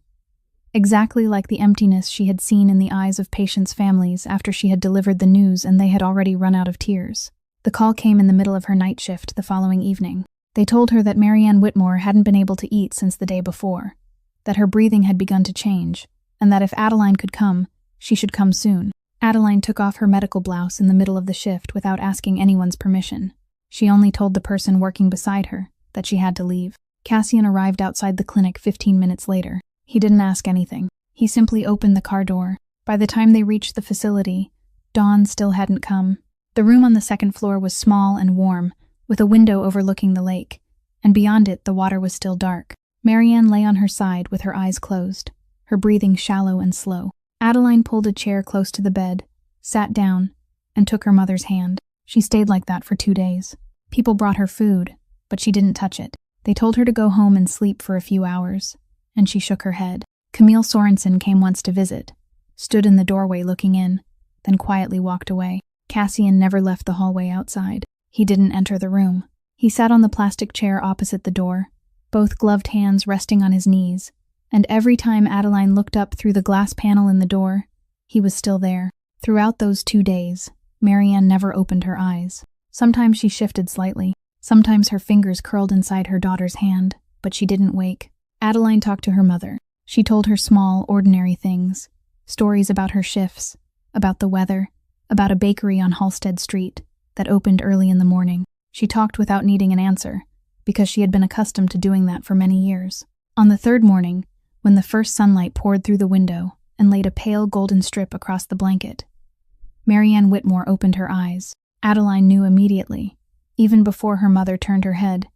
Exactly like the emptiness she had seen in the eyes of patients' families after she had delivered the news and they had already run out of tears. The call came in the middle of her night shift the following evening. They told her that Marianne Whitmore hadn't been able to eat since the day before, that her breathing had begun to change, and that if Adeline could come, she should come soon. Adeline took off her medical blouse in the middle of the shift without asking anyone's permission. She only told the person working beside her that she had to leave. Cassian arrived outside the clinic 15 minutes later. He didn't ask anything. He simply opened the car door. By the time they reached the facility, dawn still hadn't come. The room on the second floor was small and warm, with a window overlooking the lake, and beyond it the water was still dark. Marianne lay on her side with her eyes closed, her breathing shallow and slow. Adeline pulled a chair close to the bed, sat down, and took her mother's hand. She stayed like that for 2 days. People brought her food, but she didn't touch it. They told her to go home and sleep for a few hours, and she shook her head. Camille Sorensen came once to visit, stood in the doorway looking in, then quietly walked away. Cassian never left the hallway outside. He didn't enter the room. He sat on the plastic chair opposite the door, both gloved hands resting on his knees, and every time Adeline looked up through the glass panel in the door, he was still there. Throughout those 2 days, Marianne never opened her eyes. Sometimes she shifted slightly. Sometimes her fingers curled inside her daughter's hand, but she didn't wake. Adeline talked to her mother. She told her small, ordinary things. Stories about her shifts, about the weather, about a bakery on Halsted Street that opened early in the morning. She talked without needing an answer, because she had been accustomed to doing that for many years. On the third morning, when the first sunlight poured through the window and laid a pale golden strip across the blanket, Marianne Whitmore opened her eyes. Adeline knew immediately, even before her mother turned her head,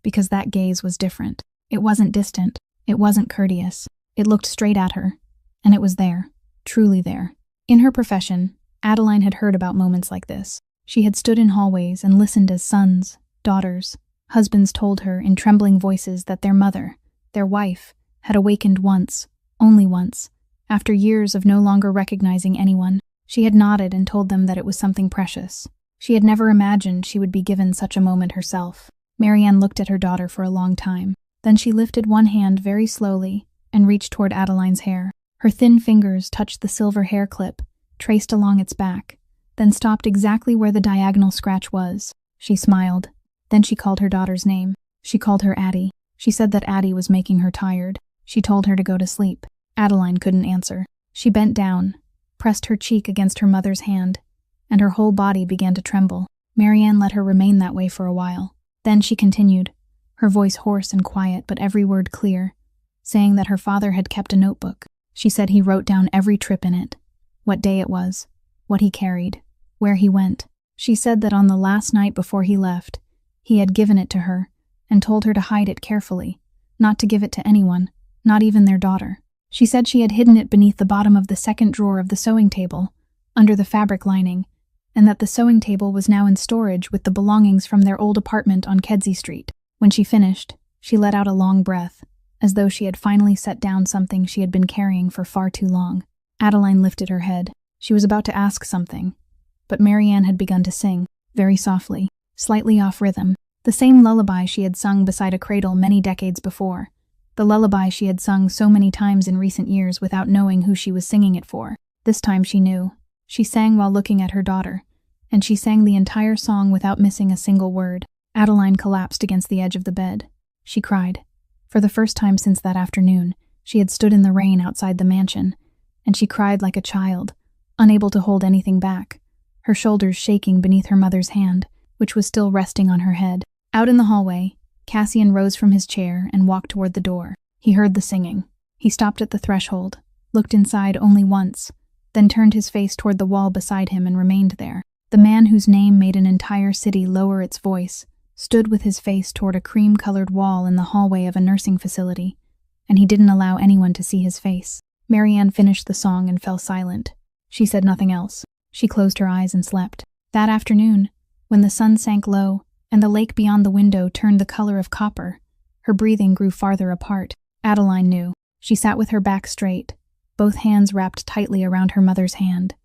because that gaze was different. It wasn't distant. It wasn't courteous. It looked straight at her, and it was there, truly there. In her profession, Adeline had heard about moments like this. She had stood in hallways and listened as sons, daughters, husbands told her in trembling voices that their mother, their wife, had awakened once, only once, after years of no longer recognizing anyone. She had nodded and told them that it was something precious. She had never imagined she would be given such a moment herself. Marianne looked at her daughter for a long time. Then she lifted one hand very slowly and reached toward Adeline's hair. Her thin fingers touched the silver hair clip, traced along its back, then stopped exactly where the diagonal scratch was. She smiled. Then she called her daughter's name. She called her Addie. She said that Addie was making her tired. She told her to go to sleep. Adeline couldn't answer. She bent down, pressed her cheek against her mother's hand, and her whole body began to tremble. Marianne let her remain that way for a while. Then she continued, her voice hoarse and quiet but every word clear, saying that her father had kept a notebook. She said he wrote down every trip in it, what day it was, what he carried, where he went. She said that on the last night before he left, he had given it to her and told her to hide it carefully, not to give it to anyone, not even their daughter. She said she had hidden it beneath the bottom of the second drawer of the sewing table, under the fabric lining, and that the sewing table was now in storage with the belongings from their old apartment on Kedzie Street. When she finished, she let out a long breath, as though she had finally set down something she had been carrying for far too long. Adeline lifted her head. She was about to ask something, but Marianne had begun to sing, very softly, slightly off rhythm, the same lullaby she had sung beside a cradle many decades before, the lullaby she had sung so many times in recent years without knowing who she was singing it for. This time she knew. She sang while looking at her daughter, and she sang the entire song without missing a single word. Adeline collapsed against the edge of the bed. She cried. For the first time since that afternoon, she had stood in the rain outside the mansion, and she cried like a child, unable to hold anything back, her shoulders shaking beneath her mother's hand, which was still resting on her head. Out in the hallway, Cassian rose from his chair and walked toward the door. He heard the singing. He stopped at the threshold, looked inside only once, then turned his face toward the wall beside him and remained there. The man whose name made an entire city lower its voice stood with his face toward a cream-colored wall in the hallway of a nursing facility, and he didn't allow anyone to see his face. Marianne finished the song and fell silent. She said nothing else. She closed her eyes and slept. That afternoon, when the sun sank low and the lake beyond the window turned the color of copper, her breathing grew farther apart. Adeline knew. She sat with her back straight, both hands wrapped tightly around her mother's hand,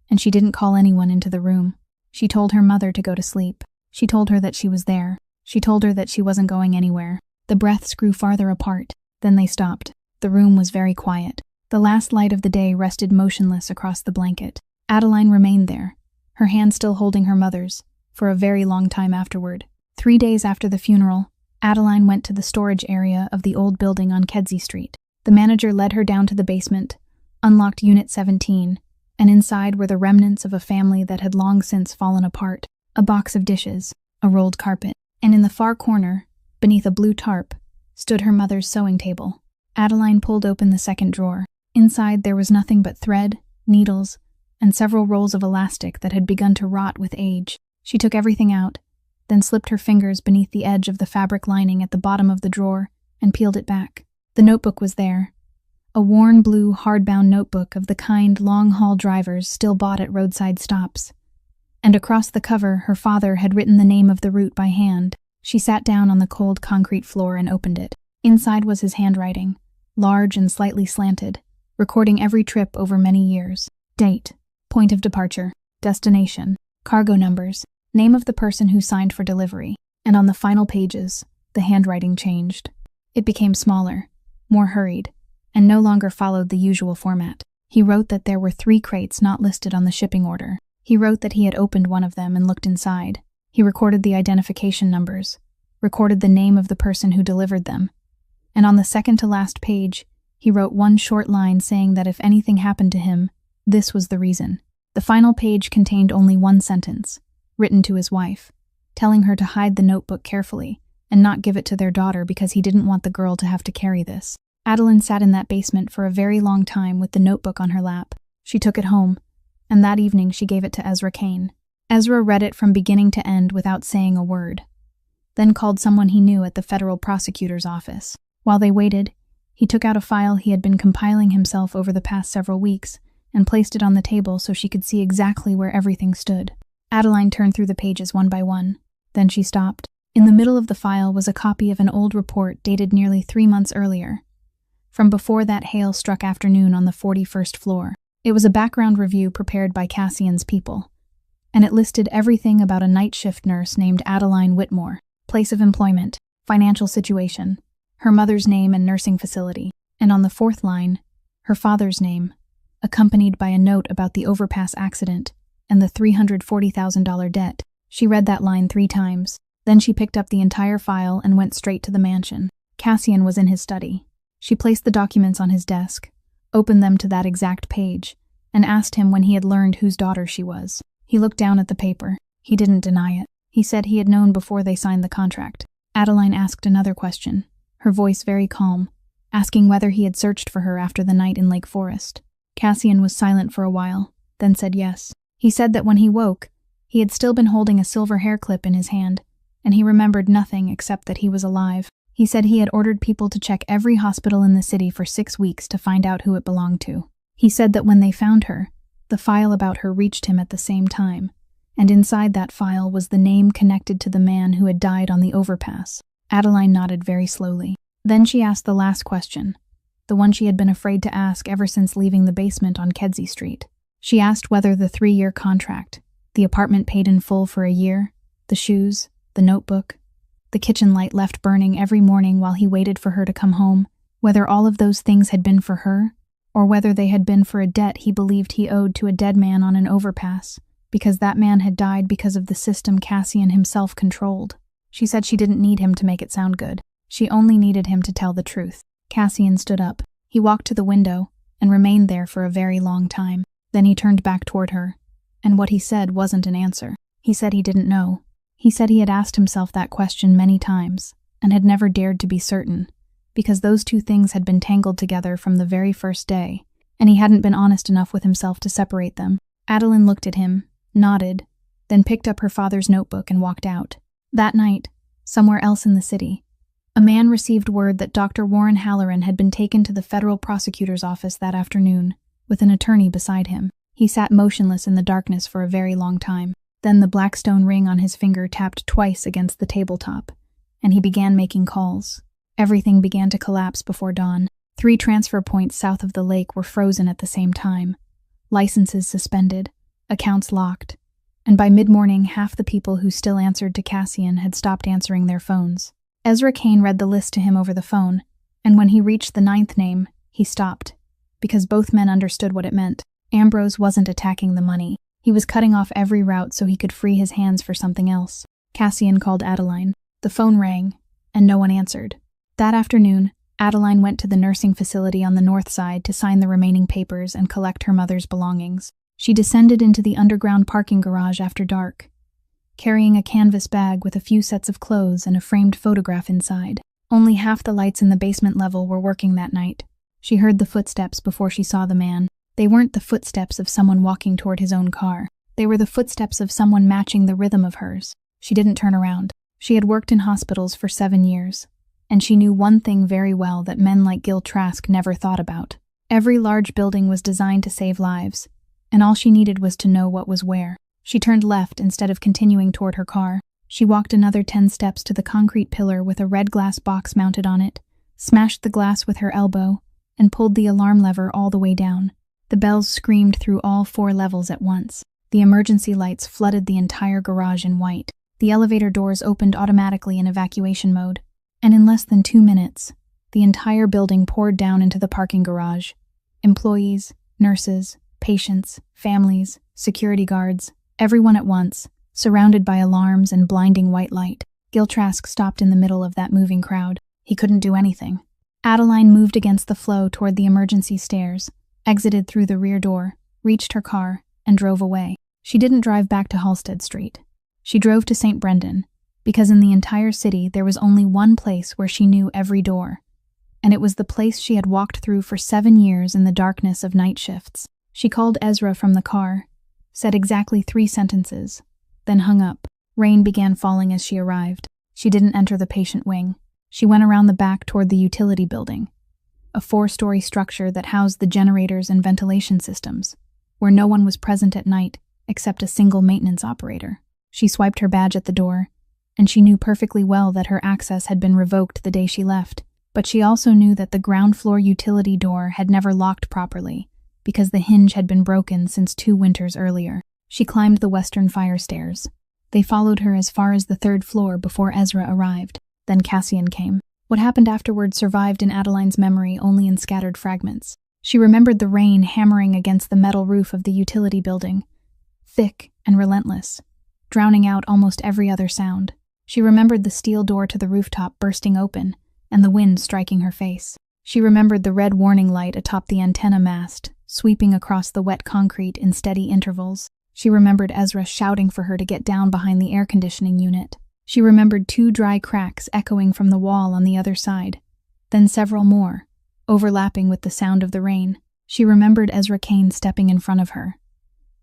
and she didn't call anyone into the room. She told her mother to go to sleep. She told her that she was there. She told her that she wasn't going anywhere. The breaths grew farther apart. Then they stopped. The room was very quiet. The last light of the day rested motionless across the blanket. Adeline remained there, her hand still holding her mother's, for a very long time afterward. 3 days after the funeral, Adeline went to the storage area of the old building on Kedzie Street. The manager led her down to the basement, unlocked Unit 17, and inside were the remnants of a family that had long since fallen apart. A box of dishes, a rolled carpet, and in the far corner, beneath a blue tarp, stood her mother's sewing table. Adeline pulled open the second drawer. Inside there was nothing but thread, needles, and several rolls of elastic that had begun to rot with age. She took everything out, then slipped her fingers beneath the edge of the fabric lining at the bottom of the drawer and peeled it back. The notebook was there. A worn blue, hardbound notebook of the kind long-haul drivers still bought at roadside stops. And across the cover, her father had written the name of the route by hand. She sat down on the cold concrete floor and opened it. Inside was his handwriting, large and slightly slanted, recording every trip over many years. Date, point of departure, destination, cargo numbers, name of the person who signed for delivery. And on the final pages, the handwriting changed. It became smaller, more hurried, and no longer followed the usual format. He wrote that there were 3 crates not listed on the shipping order. He wrote that he had opened one of them and looked inside. He recorded the identification numbers, recorded the name of the person who delivered them, and on the second to last page, he wrote one short line saying that if anything happened to him, this was the reason. The final page contained only one sentence, written to his wife, telling her to hide the notebook carefully and not give it to their daughter because he didn't want the girl to have to carry this. Adeline sat in that basement for a very long time with the notebook on her lap. She took it home, and that evening she gave it to Ezra Kane. Ezra read it from beginning to end without saying a word, then called someone he knew at the federal prosecutor's office. While they waited, he took out a file he had been compiling himself over the past several weeks and placed it on the table so she could see exactly where everything stood. Adeline turned through the pages one by one. Then she stopped. In the middle of the file was a copy of an old report dated nearly 3 months earlier, from before that hail-struck afternoon on the 41st floor. It was a background review prepared by Cassian's people, and it listed everything about a night shift nurse named Adeline Whitmore, place of employment, financial situation, her mother's name and nursing facility, and on the 4th line, her father's name, accompanied by a note about the overpass accident and the $340,000 debt. She read that line 3 times. Then she picked up the entire file and went straight to the mansion. Cassian was in his study. She placed the documents on his desk, opened them to that exact page, and asked him when he had learned whose daughter she was. He looked down at the paper. He didn't deny it. He said he had known before they signed the contract. Adeline asked another question, her voice very calm, asking whether he had searched for her after the night in Lake Forest. Cassian was silent for a while, then said yes. He said that when he woke, he had still been holding a silver hair clip in his hand, and he remembered nothing except that he was alive. He said he had ordered people to check every hospital in the city for 6 weeks to find out who it belonged to. He said that when they found her, the file about her reached him at the same time, and inside that file was the name connected to the man who had died on the overpass. Adeline nodded very slowly. Then she asked the last question, the one she had been afraid to ask ever since leaving the basement on Kedzie Street. She asked whether the 3-year contract, the apartment paid in full for a year, the shoes, the notebook, the kitchen light left burning every morning while he waited for her to come home, whether all of those things had been for her, or whether they had been for a debt he believed he owed to a dead man on an overpass, because that man had died because of the system Cassian himself controlled. She said she didn't need him to make it sound good. She only needed him to tell the truth. Cassian stood up. He walked to the window and remained there for a very long time. Then he turned back toward her, and what he said wasn't an answer. He said he didn't know. He said he had asked himself that question many times, and had never dared to be certain, because those two things had been tangled together from the very first day, and he hadn't been honest enough with himself to separate them. Adeline looked at him, nodded, then picked up her father's notebook and walked out. That night, somewhere else in the city, a man received word that Dr. Warren Halloran had been taken to the federal prosecutor's office that afternoon, with an attorney beside him. He sat motionless in the darkness for a very long time. Then the black stone ring on his finger tapped twice against the tabletop, and he began making calls. Everything began to collapse before dawn. 3 transfer points south of the lake were frozen at the same time, licenses suspended, accounts locked, and by mid-morning half the people who still answered to Cassian had stopped answering their phones. Ezra Kane read the list to him over the phone, and when he reached the 9th name, he stopped, because both men understood what it meant. Ambrose wasn't attacking the money. He was cutting off every route so he could free his hands for something else. Cassian called Adeline. The phone rang, and no one answered. That afternoon, Adeline went to the nursing facility on the north side to sign the remaining papers and collect her mother's belongings. She descended into the underground parking garage after dark, carrying a canvas bag with a few sets of clothes and a framed photograph inside. Only half the lights in the basement level were working that night. She heard the footsteps before she saw the man. They weren't the footsteps of someone walking toward his own car. They were the footsteps of someone matching the rhythm of hers. She didn't turn around. She had worked in hospitals for 7 years, and she knew one thing very well that men like Gil Trask never thought about. Every large building was designed to save lives, and all she needed was to know what was where. She turned left instead of continuing toward her car. She walked another 10 steps to the concrete pillar with a red glass box mounted on it, smashed the glass with her elbow, and pulled the alarm lever all the way down. The bells screamed through all 4 levels at once. The emergency lights flooded the entire garage in white. The elevator doors opened automatically in evacuation mode, and in less than 2 minutes, the entire building poured down into the parking garage. Employees, nurses, patients, families, security guards, everyone at once, surrounded by alarms and blinding white light. Gil Trask stopped in the middle of that moving crowd. He couldn't do anything. Adeline moved against the flow toward the emergency stairs, exited through the rear door, reached her car, and drove away. She didn't drive back to Halsted Street. She drove to St. Brendan, because in the entire city there was only one place where she knew every door, and it was the place she had walked through for 7 years in the darkness of night shifts. She called Ezra from the car, said exactly 3 sentences, then hung up. Rain began falling as she arrived. She didn't enter the patient wing. She went around the back toward the utility building, a 4-story structure that housed the generators and ventilation systems, where no one was present at night except a single maintenance operator. She swiped her badge at the door, and she knew perfectly well that her access had been revoked the day she left, but she also knew that the ground floor utility door had never locked properly, because the hinge had been broken since 2 winters earlier. She climbed the western fire stairs. They followed her as far as the 3rd floor before Ezra arrived. Then Cassian came. What happened afterward survived in Adeline's memory only in scattered fragments. She remembered the rain hammering against the metal roof of the utility building, thick and relentless, drowning out almost every other sound. She remembered the steel door to the rooftop bursting open and the wind striking her face. She remembered the red warning light atop the antenna mast, sweeping across the wet concrete in steady intervals. She remembered Ezra shouting for her to get down behind the air conditioning unit. She remembered 2 dry cracks echoing from the wall on the other side, then several more, overlapping with the sound of the rain. She remembered Ezra Kane stepping in front of her,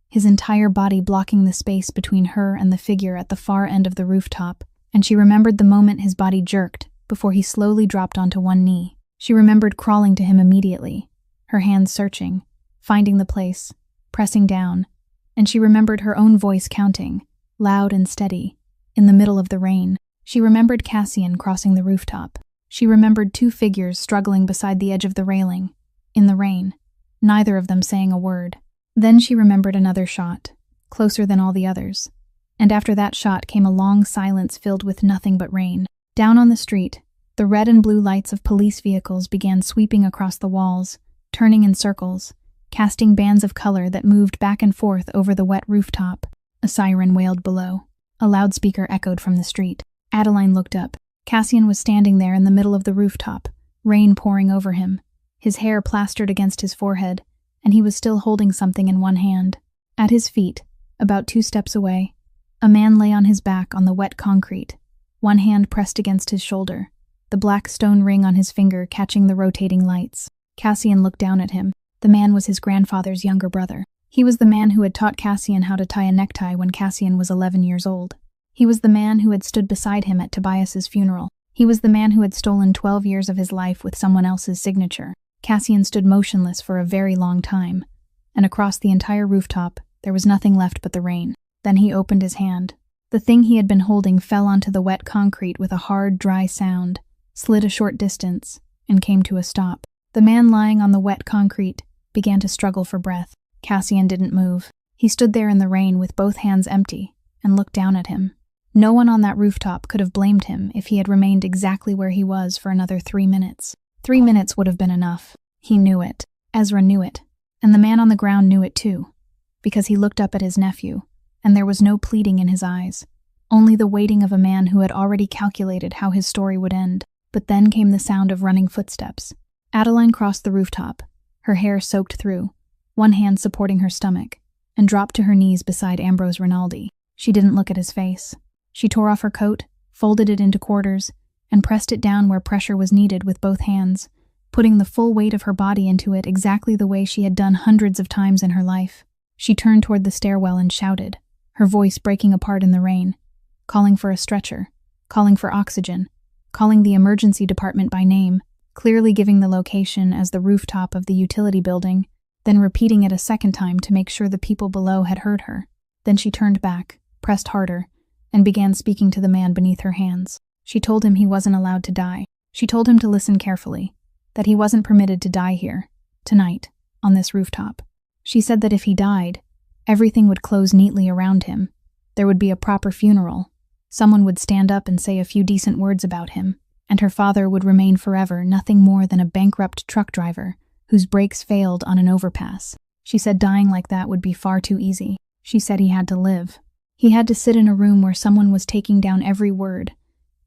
his entire body blocking the space between her and the figure at the far end of the rooftop, and she remembered the moment his body jerked before he slowly dropped onto one knee. She remembered crawling to him immediately, her hands searching, finding the place, pressing down, and she remembered her own voice counting, loud and steady, in the middle of the rain. She remembered Cassian crossing the rooftop. She remembered 2 figures struggling beside the edge of the railing, in the rain, neither of them saying a word. Then she remembered another shot, closer than all the others, and after that shot came a long silence filled with nothing but rain. Down on the street, the red and blue lights of police vehicles began sweeping across the walls, turning in circles, casting bands of color that moved back and forth over the wet rooftop. A siren wailed below. A loudspeaker echoed from the street. Adeline looked up. Cassian was standing there in the middle of the rooftop, rain pouring over him, his hair plastered against his forehead, and he was still holding something in one hand. At his feet, about 2 steps away, a man lay on his back on the wet concrete, one hand pressed against his shoulder, the black stone ring on his finger catching the rotating lights. Cassian looked down at him. The man was his grandfather's younger brother. He was the man who had taught Cassian how to tie a necktie when Cassian was 11 years old. He was the man who had stood beside him at Tobias's funeral. He was the man who had stolen 12 years of his life with someone else's signature. Cassian stood motionless for a very long time, and across the entire rooftop, there was nothing left but the rain. Then he opened his hand. The thing he had been holding fell onto the wet concrete with a hard, dry sound, slid a short distance, and came to a stop. The man lying on the wet concrete began to struggle for breath. Cassian didn't move. He stood there in the rain with both hands empty and looked down at him. No one on that rooftop could have blamed him if he had remained exactly where he was for another 3 minutes. 3 minutes would have been enough. He knew it. Ezra knew it. And the man on the ground knew it too. because he looked up at his nephew, and there was no pleading in his eyes, only the waiting of a man who had already calculated how his story would end. But then came the sound of running footsteps. Adeline crossed the rooftop, her hair soaked through, one hand supporting her stomach, and dropped to her knees beside Ambrose Rinaldi. She didn't look at his face. She tore off her coat, folded it into quarters, and pressed it down where pressure was needed with both hands, putting the full weight of her body into it exactly the way she had done hundreds of times in her life. She turned toward the stairwell and shouted, her voice breaking apart in the rain, calling for a stretcher, calling for oxygen, calling the emergency department by name, clearly giving the location as the rooftop of the utility building, then repeating it a second time to make sure the people below had heard her. Then she turned back, pressed harder, and began speaking to the man beneath her hands. She told him he wasn't allowed to die. She told him to listen carefully, that he wasn't permitted to die here, tonight, on this rooftop. She said that if he died, everything would close neatly around him. There would be a proper funeral. Someone would stand up and say a few decent words about him, and her father would remain forever nothing more than a bankrupt truck driver whose brakes failed on an overpass. She said dying like that would be far too easy. She said he had to live. He had to sit in a room where someone was taking down every word,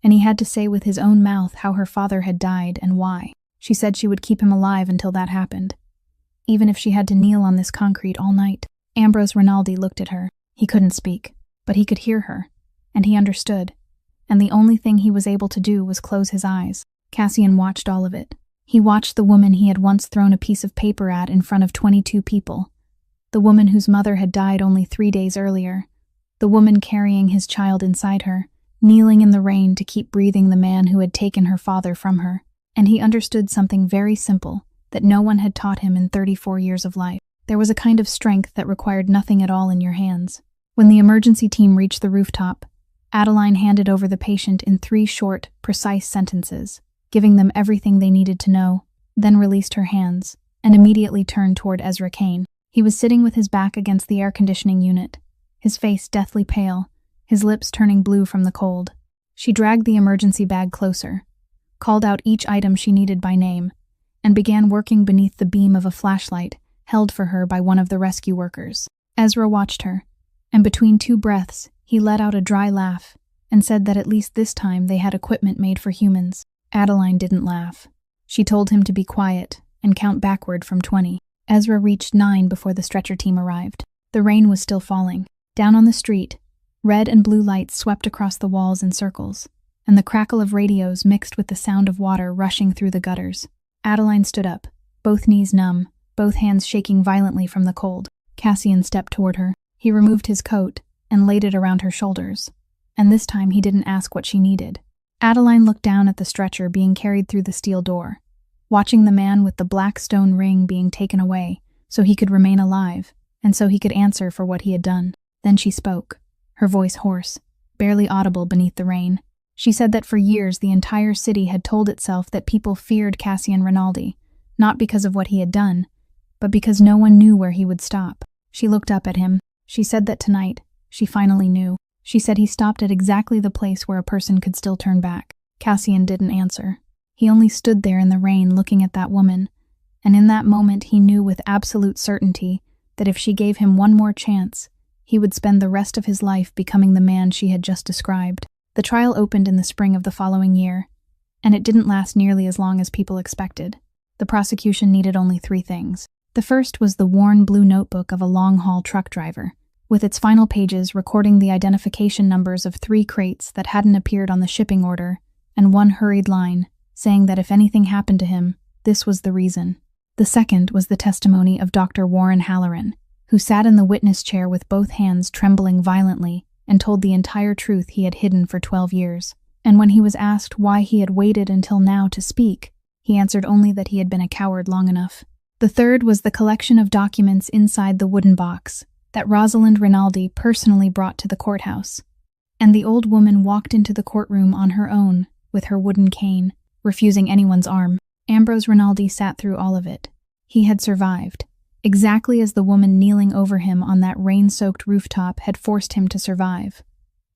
and he had to say with his own mouth how her father had died and why. She said she would keep him alive until that happened, even if she had to kneel on this concrete all night. Ambrose Rinaldi looked at her. He couldn't speak, but he could hear her. And he understood, and the only thing he was able to do was close his eyes. Cassian watched all of it. He watched the woman he had once thrown a piece of paper at in front of 22 people, the woman whose mother had died only 3 days earlier, the woman carrying his child inside her, kneeling in the rain to keep breathing the man who had taken her father from her. And he understood something very simple that no one had taught him in 34 years of life. There was a kind of strength that required nothing at all in your hands. When the emergency team reached the rooftop, Adeline handed over the patient in 3 short, precise sentences, giving them everything they needed to know, then released her hands, and immediately turned toward Ezra Kane. He was sitting with his back against the air conditioning unit, his face deathly pale, his lips turning blue from the cold. She dragged the emergency bag closer, called out each item she needed by name, and began working beneath the beam of a flashlight held for her by one of the rescue workers. Ezra watched her, and between 2 breaths, he let out a dry laugh and said that at least this time they had equipment made for humans. Adeline didn't laugh. She told him to be quiet and count backward from 20. Ezra reached 9 before the stretcher team arrived. The rain was still falling. Down on the street, red and blue lights swept across the walls in circles, and the crackle of radios mixed with the sound of water rushing through the gutters. Adeline stood up, both knees numb, both hands shaking violently from the cold. Cassian stepped toward her. He removed his coat and laid it around her shoulders, and this time he didn't ask what she needed. Adeline looked down at the stretcher being carried through the steel door, watching the man with the black stone ring being taken away so he could remain alive and so he could answer for what he had done. Then she spoke, her voice hoarse, barely audible beneath the rain. She said that for years the entire city had told itself that people feared Cassian Rinaldi, not because of what he had done, but because no one knew where he would stop. She looked up at him. She said that tonight, she finally knew. She said he stopped at exactly the place where a person could still turn back. Cassian didn't answer. He only stood there in the rain looking at that woman, and in that moment he knew with absolute certainty that if she gave him one more chance, he would spend the rest of his life becoming the man she had just described. The trial opened in the spring of the following year, and it didn't last nearly as long as people expected. The prosecution needed only 3 things. The first was the worn blue notebook of a long-haul truck driver, with its final pages recording the identification numbers of 3 crates that hadn't appeared on the shipping order, and 1 hurried line, saying that if anything happened to him, this was the reason. The second was the testimony of Dr. Warren Halloran, who sat in the witness chair with both hands trembling violently and told the entire truth he had hidden for 12 years. And when he was asked why he had waited until now to speak, he answered only that he had been a coward long enough. The third was the collection of documents inside the wooden box that Rosalind Rinaldi personally brought to the courthouse. And the old woman walked into the courtroom on her own with her wooden cane, refusing anyone's arm. Ambrose Rinaldi sat through all of it. He had survived, exactly as the woman kneeling over him on that rain-soaked rooftop had forced him to survive.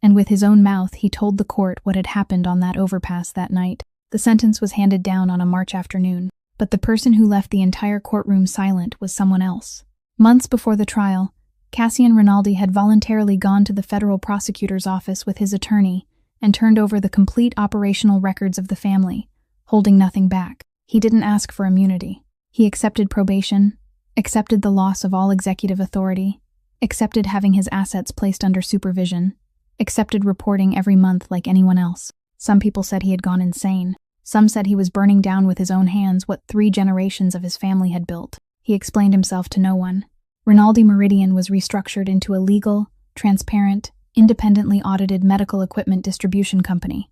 And with his own mouth he told the court what had happened on that overpass that night. The sentence was handed down on a March afternoon, but the person who left the entire courtroom silent was someone else. Months before the trial, Cassian Rinaldi had voluntarily gone to the federal prosecutor's office with his attorney and turned over the complete operational records of the family, holding nothing back. He didn't ask for immunity. He accepted probation, accepted the loss of all executive authority, accepted having his assets placed under supervision, accepted reporting every month like anyone else. Some people said he had gone insane. Some said he was burning down with his own hands what 3 generations of his family had built. He explained himself to no one. Rinaldi Meridian was restructured into a legal, transparent, independently audited medical equipment distribution company,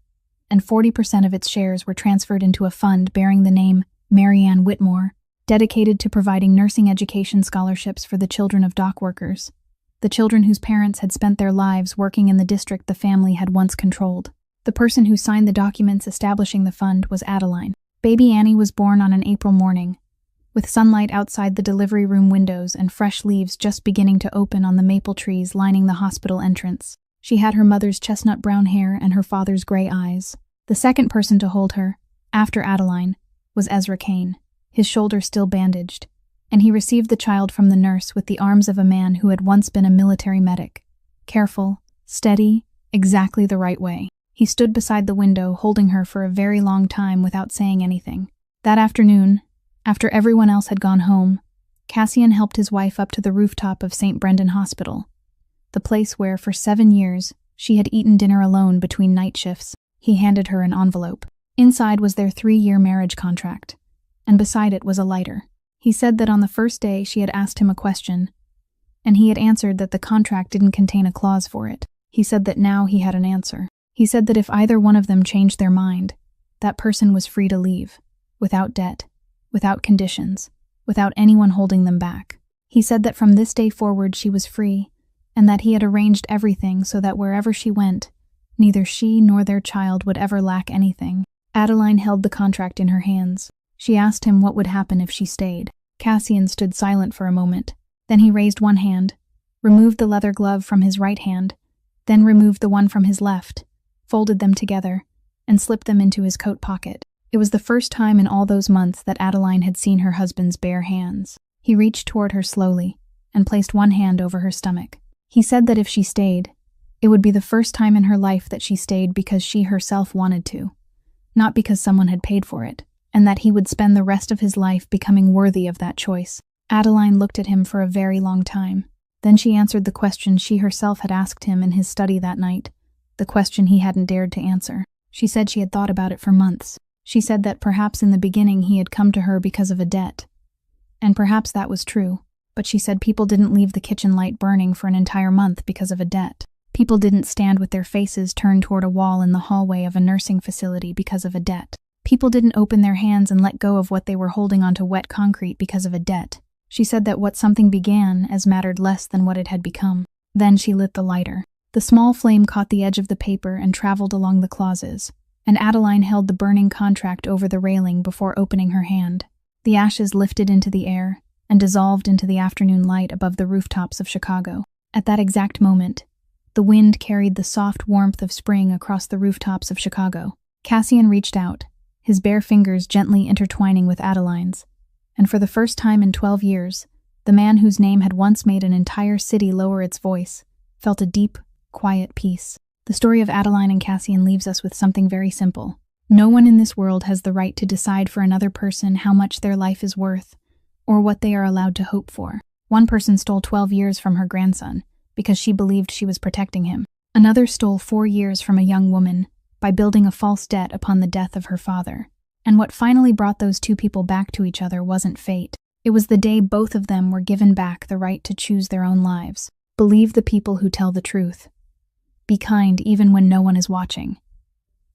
and 40% of its shares were transferred into a fund bearing the name Marianne Whitmore, dedicated to providing nursing education scholarships for the children of dock workers, the children whose parents had spent their lives working in the district the family had once controlled. The person who signed the documents establishing the fund was Adeline. Baby Annie was born on an April morning, with sunlight outside the delivery room windows and fresh leaves just beginning to open on the maple trees lining the hospital entrance. She had her mother's chestnut brown hair and her father's gray eyes. The second person to hold her, after Adeline, was Ezra Kane, his shoulder still bandaged, and he received the child from the nurse with the arms of a man who had once been a military medic. Careful, steady, exactly the right way. He stood beside the window, holding her for a very long time without saying anything. That afternoon, after everyone else had gone home, Cassian helped his wife up to the rooftop of St. Brendan Hospital, the place where, for 7 years, she had eaten dinner alone between night shifts. He handed her an envelope. Inside was their 3-year marriage contract, and beside it was a lighter. He said that on the first day she had asked him a question, and he had answered that the contract didn't contain a clause for it. He said that now he had an answer. He said that if either one of them changed their mind, that person was free to leave, without debt, without conditions, without anyone holding them back. He said that from this day forward she was free, and that he had arranged everything so that wherever she went, neither she nor their child would ever lack anything. Adeline held the contract in her hands. She asked him what would happen if she stayed. Cassian stood silent for a moment. Then he raised one hand, removed the leather glove from his right hand, then removed the one from his left, folded them together, and slipped them into his coat pocket. It was the first time in all those months that Adeline had seen her husband's bare hands. He reached toward her slowly and placed one hand over her stomach. He said that if she stayed, it would be the first time in her life that she stayed because she herself wanted to, not because someone had paid for it, and that he would spend the rest of his life becoming worthy of that choice. Adeline looked at him for a very long time. Then she answered the question she herself had asked him in his study that night, the question he hadn't dared to answer. She said she had thought about it for months. She said that perhaps in the beginning he had come to her because of a debt. And perhaps that was true, but she said people didn't leave the kitchen light burning for an entire month because of a debt. People didn't stand with their faces turned toward a wall in the hallway of a nursing facility because of a debt. People didn't open their hands and let go of what they were holding onto wet concrete because of a debt. She said that what something began as mattered less than what it had become. Then she lit the lighter. The small flame caught the edge of the paper and traveled along the clauses, and Adeline held the burning contract over the railing before opening her hand. The ashes lifted into the air and dissolved into the afternoon light above the rooftops of Chicago. At that exact moment, the wind carried the soft warmth of spring across the rooftops of Chicago. Cassian reached out, his bare fingers gently intertwining with Adeline's, and for the first time in 12 years, the man whose name had once made an entire city lower its voice felt a deep, quiet peace. The story of Adeline and Cassian leaves us with something very simple. No one in this world has the right to decide for another person how much their life is worth, or what they are allowed to hope for. One person stole 12 years from her grandson because she believed she was protecting him. Another stole 4 years from a young woman by building a false debt upon the death of her father. And what finally brought those two people back to each other wasn't fate. It was the day both of them were given back the right to choose their own lives. Believe the people who tell the truth. Be kind even when no one is watching.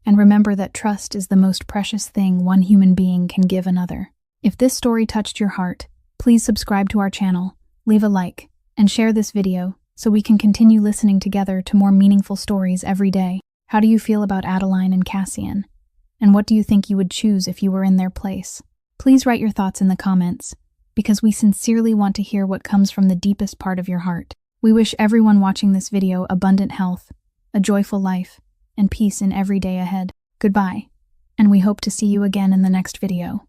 And remember that trust is the most precious thing one human being can give another. If this story touched your heart, please subscribe to our channel, leave a like, and share this video so we can continue listening together to more meaningful stories every day. How do you feel about Adeline and Cassian? And what do you think you would choose if you were in their place? Please write your thoughts in the comments, because we sincerely want to hear what comes from the deepest part of your heart. We wish everyone watching this video abundant health, a joyful life, and peace in every day ahead. Goodbye, and we hope to see you again in the next video.